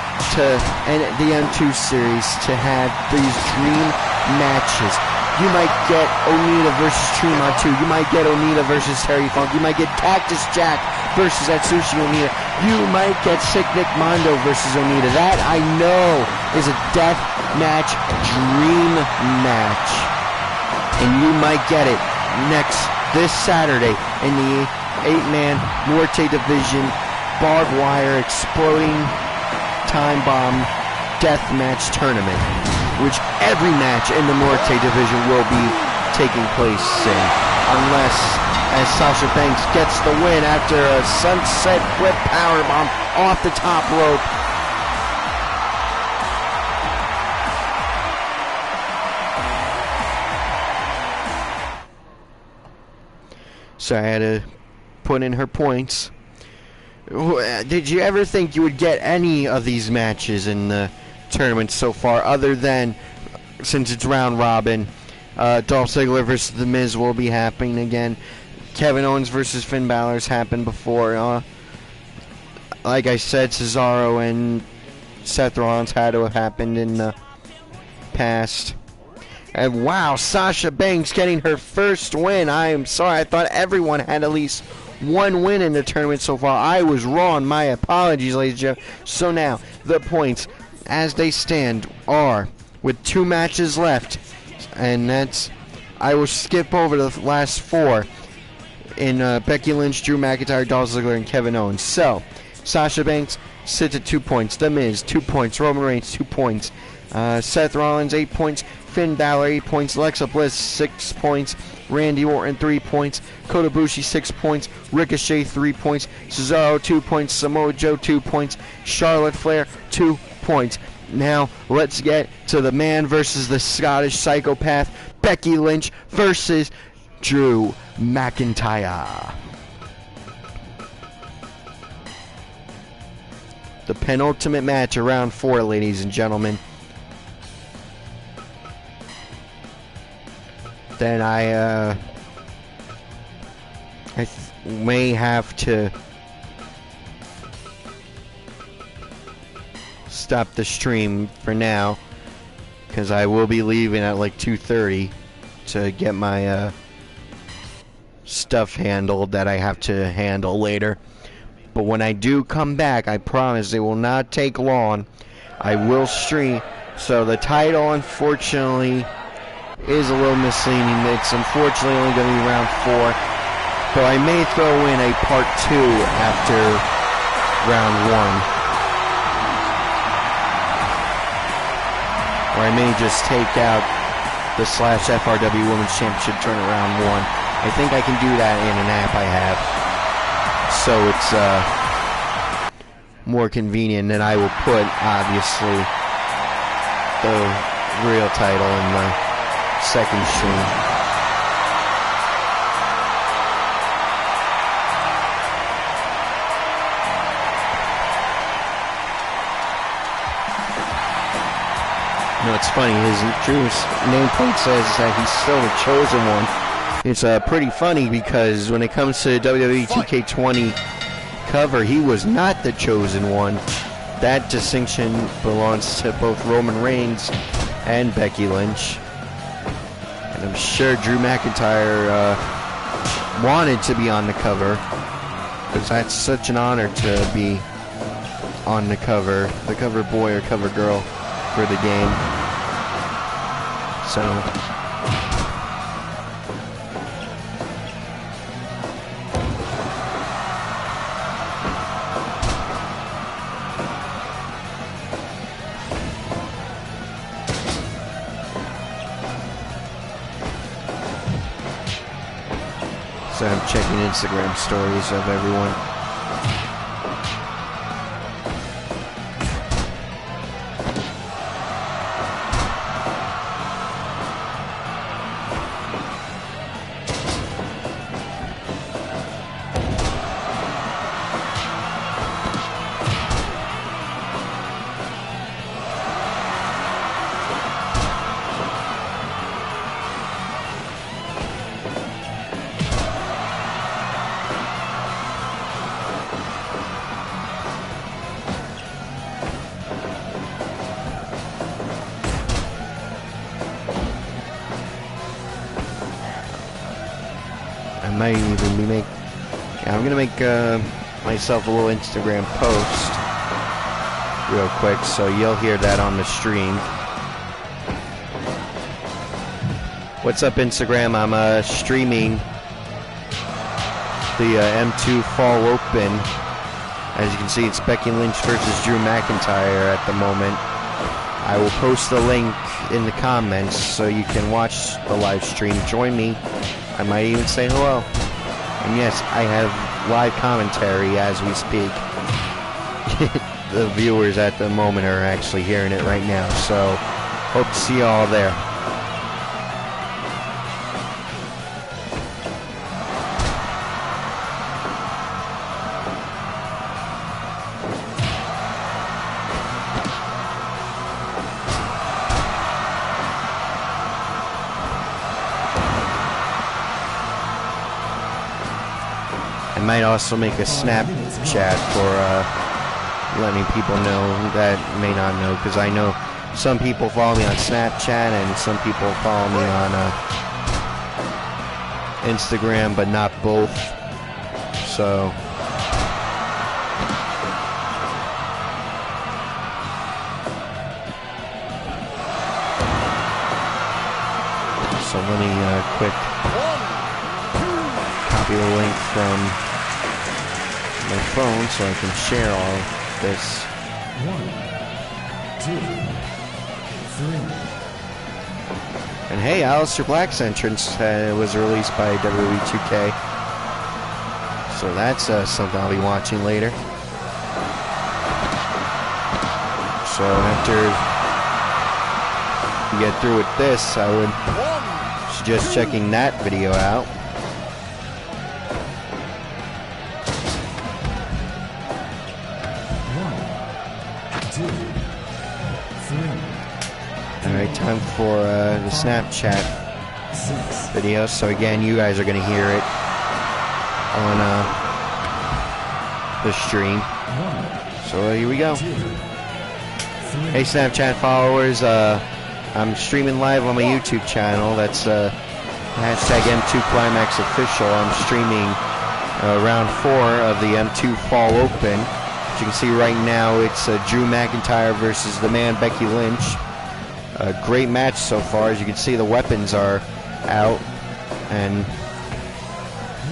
and the M2 series to have these dream matches. You might get Onita versus Tremont 2. You might get Onita versus Terry Funk. You might get Cactus Jack versus Atsushi Onita. You might get Sick Nick Mondo versus Onita. That, I know, is a death match, dream match. And you might get it this Saturday in the 8-man Norte Division barbed wire exploding time bomb death match tournament, which every match in the Norte Division will be taking place in, unless as Sasha Banks gets the win after a sunset flip powerbomb off the top rope. So I had to put in her points. Did you ever think you would get any of these matches in the tournament so far, other than, since it's round robin, Dolph Ziggler versus The Miz will be happening again. Kevin Owens versus Finn Balor's happened before. Like I said, Cesaro and Seth Rollins had to have happened in the past. And wow, Sasha Banks getting her first win. I am sorry, I thought everyone had at least one win in the tournament so far. I was wrong. My apologies, ladies and gentlemen. So now, the points as they stand are, with 2 matches left, and that's, I will skip over the last 4 in Becky Lynch, Drew McIntyre, Dolph Ziggler, and Kevin Owens. So, Sasha Banks sits at 2 points. The Miz, 2 points. Roman Reigns, 2 points. Seth Rollins, 8 points. Finn Balor, 8 points. Alexa Bliss, 6 points. Randy Orton, 3 points. Kota Ibushi, 6 points. Ricochet, 3 points. Cesaro, 2 points. Samoa Joe, 2 points. Charlotte Flair, 2 points. Now, let's get to the man versus the Scottish psychopath, Becky Lynch versus Drew McIntyre. The penultimate match of round 4, ladies and gentlemen. Then I may have to stop the stream for now, because I will be leaving at like 2:30 to get my stuff handled that I have to handle later. But when I do come back, I promise it will not take long. I will stream. So the title, unfortunately, is a little misleading. It's unfortunately only going to be round 4. Though I may throw in a part 2 after round 1. Or I may just take out the /FRW Women's Championship tournament round 1. I think I can do that in an app I have. So it's more convenient, and I will put, obviously, the real title in the second stream. No, it's funny, Drew's nameplate says that he's still the chosen one. It's pretty funny because when it comes to WWE 2K20 cover, he was not the chosen one. That distinction belongs to both Roman Reigns and Becky Lynch. And I'm sure Drew McIntyre wanted to be on the cover, because that's such an honor to be on the cover boy or cover girl for the game. So I'm checking Instagram stories of everyone. I might even be I'm gonna make myself a little Instagram post real quick, so you'll hear that on the stream. What's up, Instagram? I'm streaming the M2 Fall Open. As you can see, it's Becky Lynch versus Drew McIntyre at the moment. I will post the link in the comments so you can watch the live stream. Join me. I might even say hello. And yes, I have live commentary as we speak. The viewers at the moment are actually hearing it right now. So, hope to see you all there. I might also make a Snapchat for letting people know that may not know, because I know some people follow me on Snapchat and some people follow me on Instagram, but not both. So let me quick copy the link from my phone so I can share all of this. 1, 2, 3. And hey, Aleister Black's entrance was released by WWE 2K. So that's something I'll be watching later. So after we get through with this, I would suggest checking that video out. Alright, time for the Snapchat video. So again, you guys are going to hear it on the stream. So here we go. Hey Snapchat followers, I'm streaming live on my YouTube channel. That's hashtag M2 Climax Official. I'm streaming round 4 of the M2 Fall Open. As you can see right now, it's Drew McIntyre versus the man Becky Lynch. A great match so far. As you can see, the weapons are out, and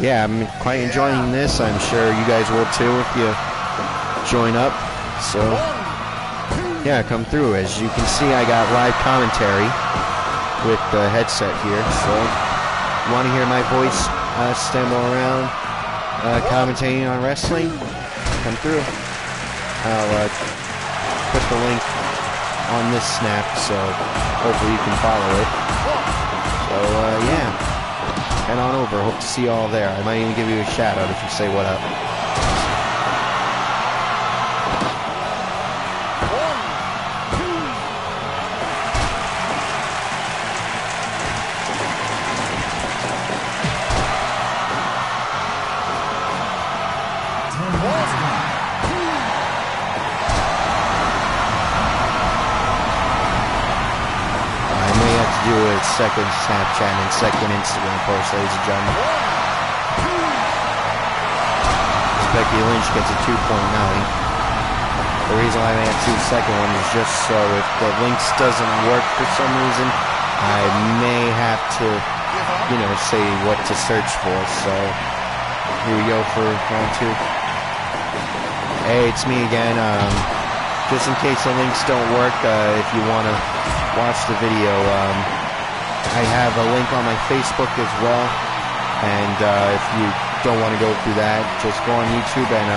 yeah, I'm quite enjoying this. I'm sure you guys will too if you join up. So yeah, come through. As you can see, I got live commentary with the headset here, so if you want to hear my voice stumble around commentating on wrestling, come through. I'll put the link on this snap, so hopefully you can follow it. So yeah, head on over. Hope to see you all there. I might even give you a shout out if you say what up. Do a second Snapchat and second Instagram post, ladies and gentlemen. Becky Lynch gets a 2.9. The reason why I made a 2-second one is just so if the links doesn't work for some reason, I may have to, you know, say what to search for. So here we go for round 2. Hey, it's me again. Just in case the links don't work, if you want to watch the video, I have a link on my Facebook as well. And if you don't want to go through that, just go on YouTube and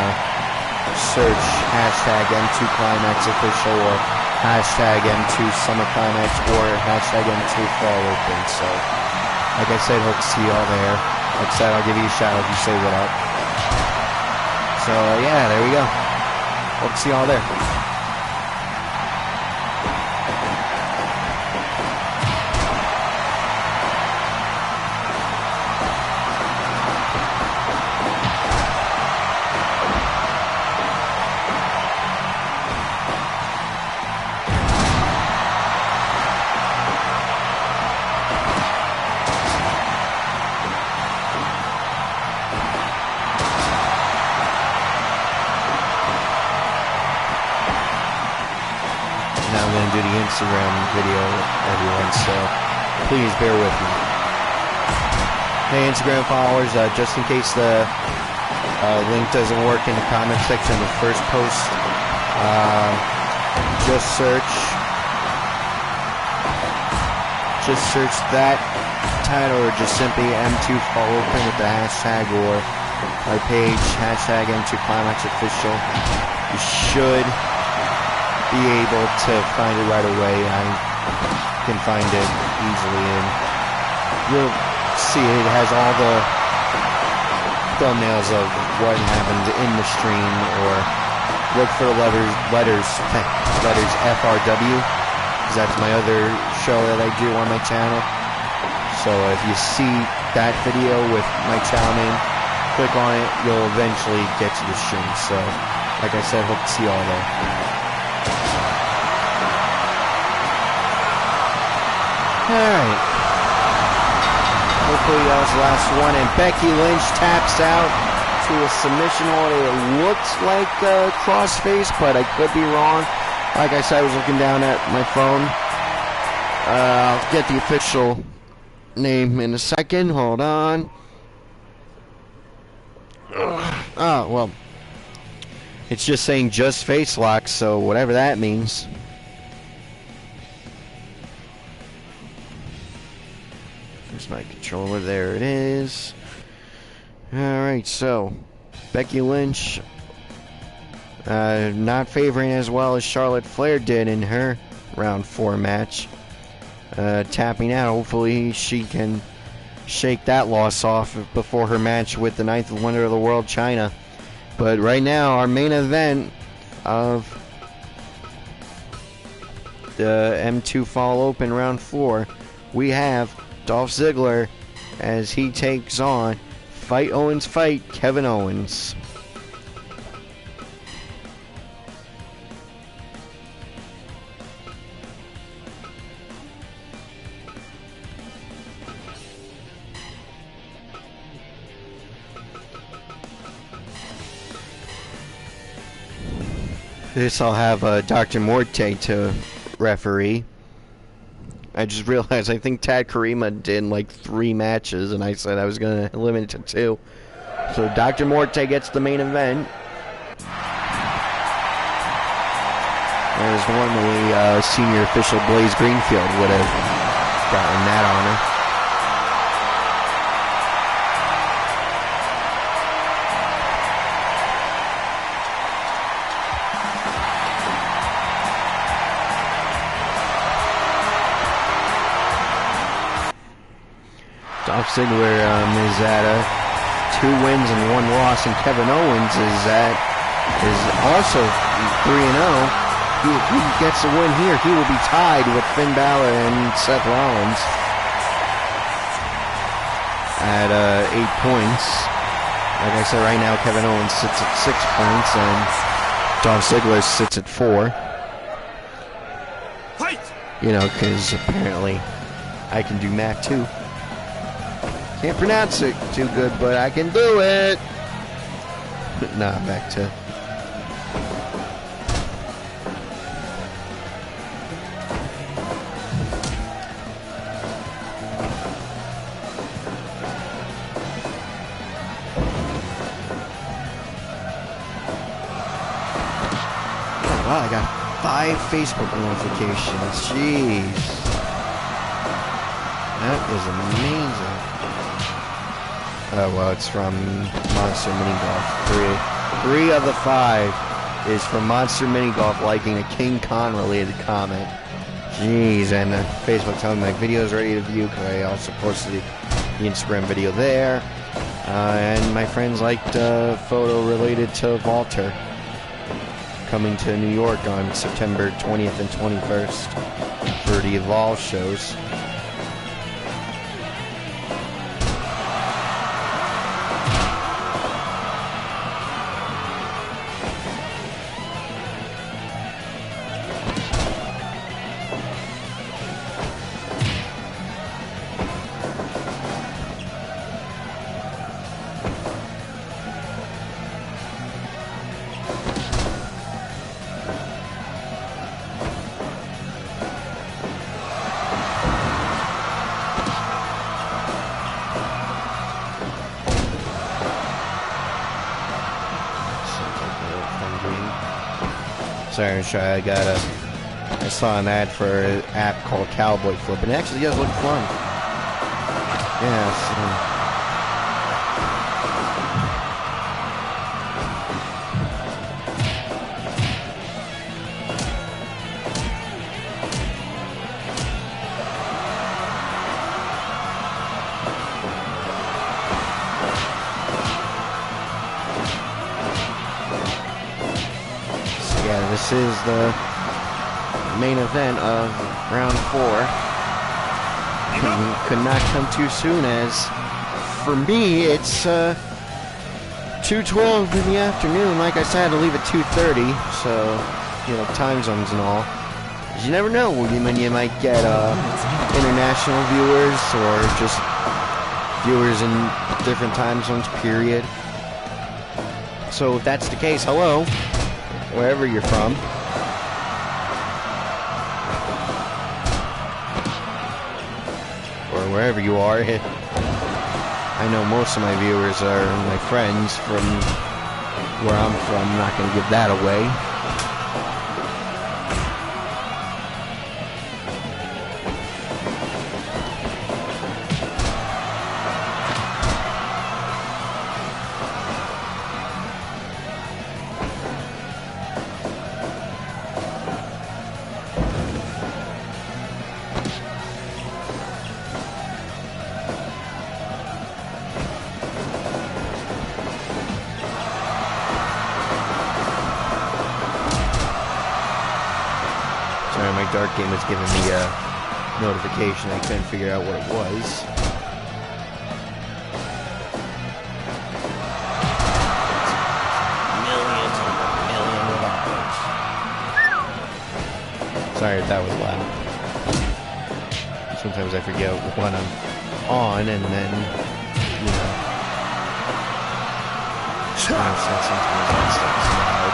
search hashtag M2 Climax Official or hashtag M2 Summer Climax or hashtag M2 Fall Open. So, like I said, hope to see you all there. Like I said, I'll give you a shout if you say what up. So, yeah, there we go. Hope to see you all there. Now I'm going to do the Instagram video, everyone, so please bear with me. Hey, Instagram followers, just in case the link doesn't work in the comment section of the first post, just search that title or just simply M2 Fall Open with the hashtag or my page, hashtag M2 Climax Official. You should be able to find it right away. I can find it easily, and you'll see it has all the thumbnails of what happened in the stream, or look for the letters FRW, because that's my other show that I do on my channel. So if you see that video with my channel name, click on it, you'll eventually get to the stream. So, like I said, hope to see you all there. Alright. Hopefully that was the last one. And Becky Lynch taps out to a submission order. It looks like a crossface, but I could be wrong. Like I said, I was looking down at my phone. I'll get the official name in a second. Hold on. Oh, well. It's just saying just face lock, so whatever that means. There's my controller. There it is. Alright, so Becky Lynch not favoring as well as Charlotte Flair did in her round 4 match. Tapping out. Hopefully she can shake that loss off before her match with the 9th wonder of the world, Chyna. But right now, our main event of the M2 Fall Open round 4, we have Dolph Ziggler as he takes on Fight Owens Fight Kevin Owens. This I'll have Dr. Morte to referee. I just realized I think Tad Karima did like 3 matches, and I said I was going to limit it to 2. So Dr. Morte gets the main event. As normally senior official Blaze Greenfield would have gotten that honor. Dolph Ziggler is at 2 wins and 1 loss, and Kevin Owens is also 3-0. If he gets a win here, he will be tied with Finn Balor and Seth Rollins at 8 points. Like I said, right now Kevin Owens sits at 6 points, and Dolph Ziggler sits at 4. You know, because apparently I can do math too. Can't pronounce it too good, but I can do it. Nah, back to. I got 5 Facebook notifications. Jeez. That is amazing. Oh, well, it's from Monster Mini Golf. 3 of the 5 is from Monster Mini Golf liking a King Khan related comment. Jeez, and Facebook telling me my video is ready to view because I also posted the Instagram video there. And my friends liked a photo related to Walter coming to New York on September 20th and 21st for the Evolve shows. Sorry, I saw an ad for an app called Cowboy Flip, and it actually does look fun. Yeah, this is the main event of round 4. Could not come too soon, as for me it's 2:12 in the afternoon. Like I said, I had to leave at 2:30, so you know, time zones and all. You never know when you might get international viewers or just viewers in different time zones, period. So if that's the case, hello, wherever you're from. Or wherever you are. I know most of my viewers are my friends from where I'm from. I'm not going to give that away. My dark game was giving me a notification. I couldn't figure out what it was. Millions $1 million. Sorry if that was loud. Sometimes I forget when I'm on, and then, you know, sometimes that stuff's loud.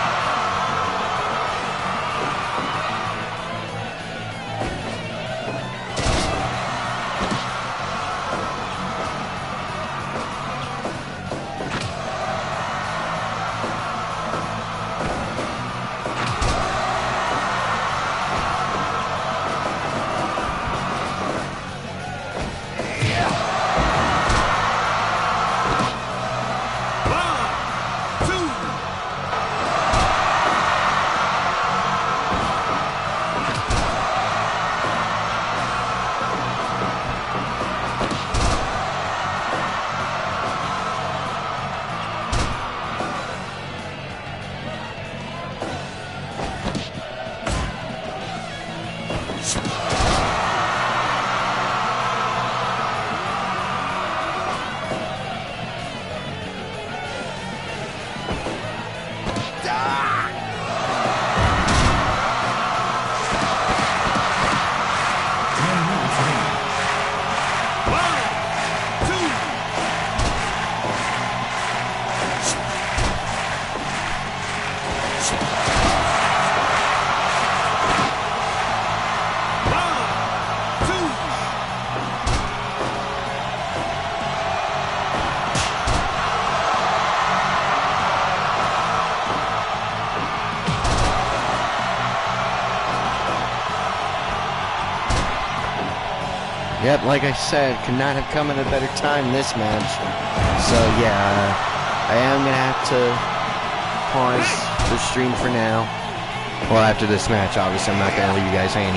Yep, like I said, could not have come at a better time this match. So yeah, I am gonna have to pause the stream for now. Well, after this match, obviously, I'm not gonna leave you guys hanging.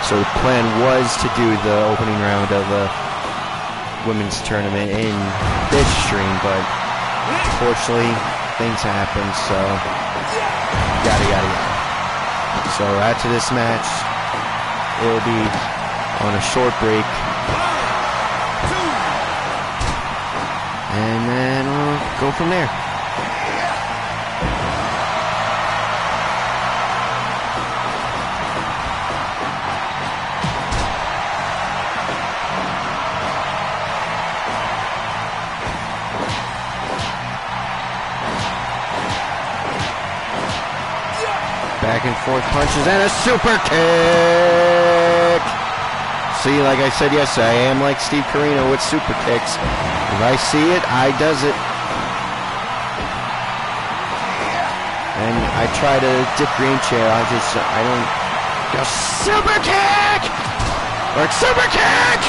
So the plan was to do the opening round of the women's tournament in this stream, but unfortunately, things happen, so yada. So after this match, it will be on a short break, and then we'll go from there. Back and forth punches and a super kick. See, like I said yesterday, I am like Steve Corino with super kicks. If I see it, I does it. And I try to differentiate. I don't go super kick or super kick.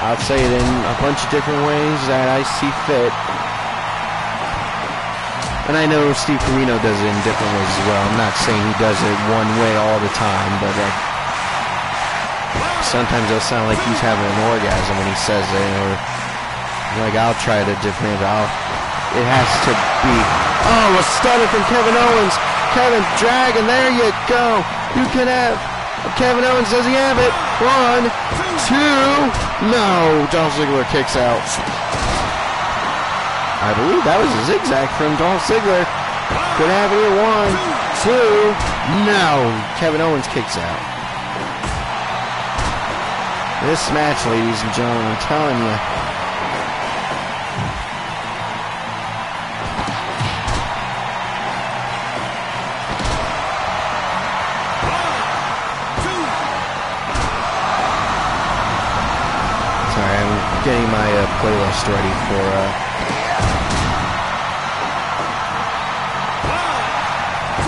I'll say it in a bunch of different ways that I see fit. And I know Steve Corino does it in different ways as well. I'm not saying he does it one way all the time, but sometimes it'll sound like he's having an orgasm when he says it, or like I'll try to different. It has to be. Oh, a stunner from Kevin Owens. Kevin Dragon, there you go. You can have Kevin Owens. Does he have it? 1, 2. No, Dolph Ziggler kicks out. I believe that was a zigzag from Dolph Ziggler. Could have it here. 1, 2. No. Kevin Owens kicks out. This match, ladies and gentlemen, I'm telling you. Sorry, I'm getting my playlist ready for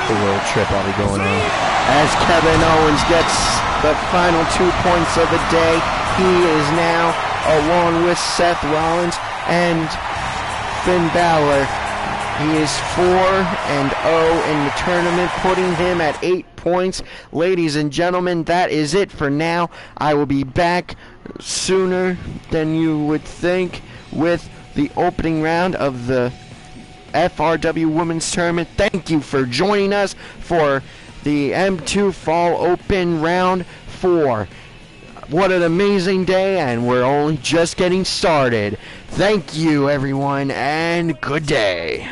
the little trip I'll be going on. As Kevin Owens gets the final 2 points of the day, he is now, along with Seth Rollins and Finn Balor, he is 4-0 in the tournament, putting him at 8 points. Ladies and gentlemen, that is it for now. I will be back sooner than you would think with the opening round of the FRW Women's Tournament. Thank you for joining us for the M2 Fall Open Round 4. What an amazing day, and we're only just getting started. Thank you, everyone, and good day.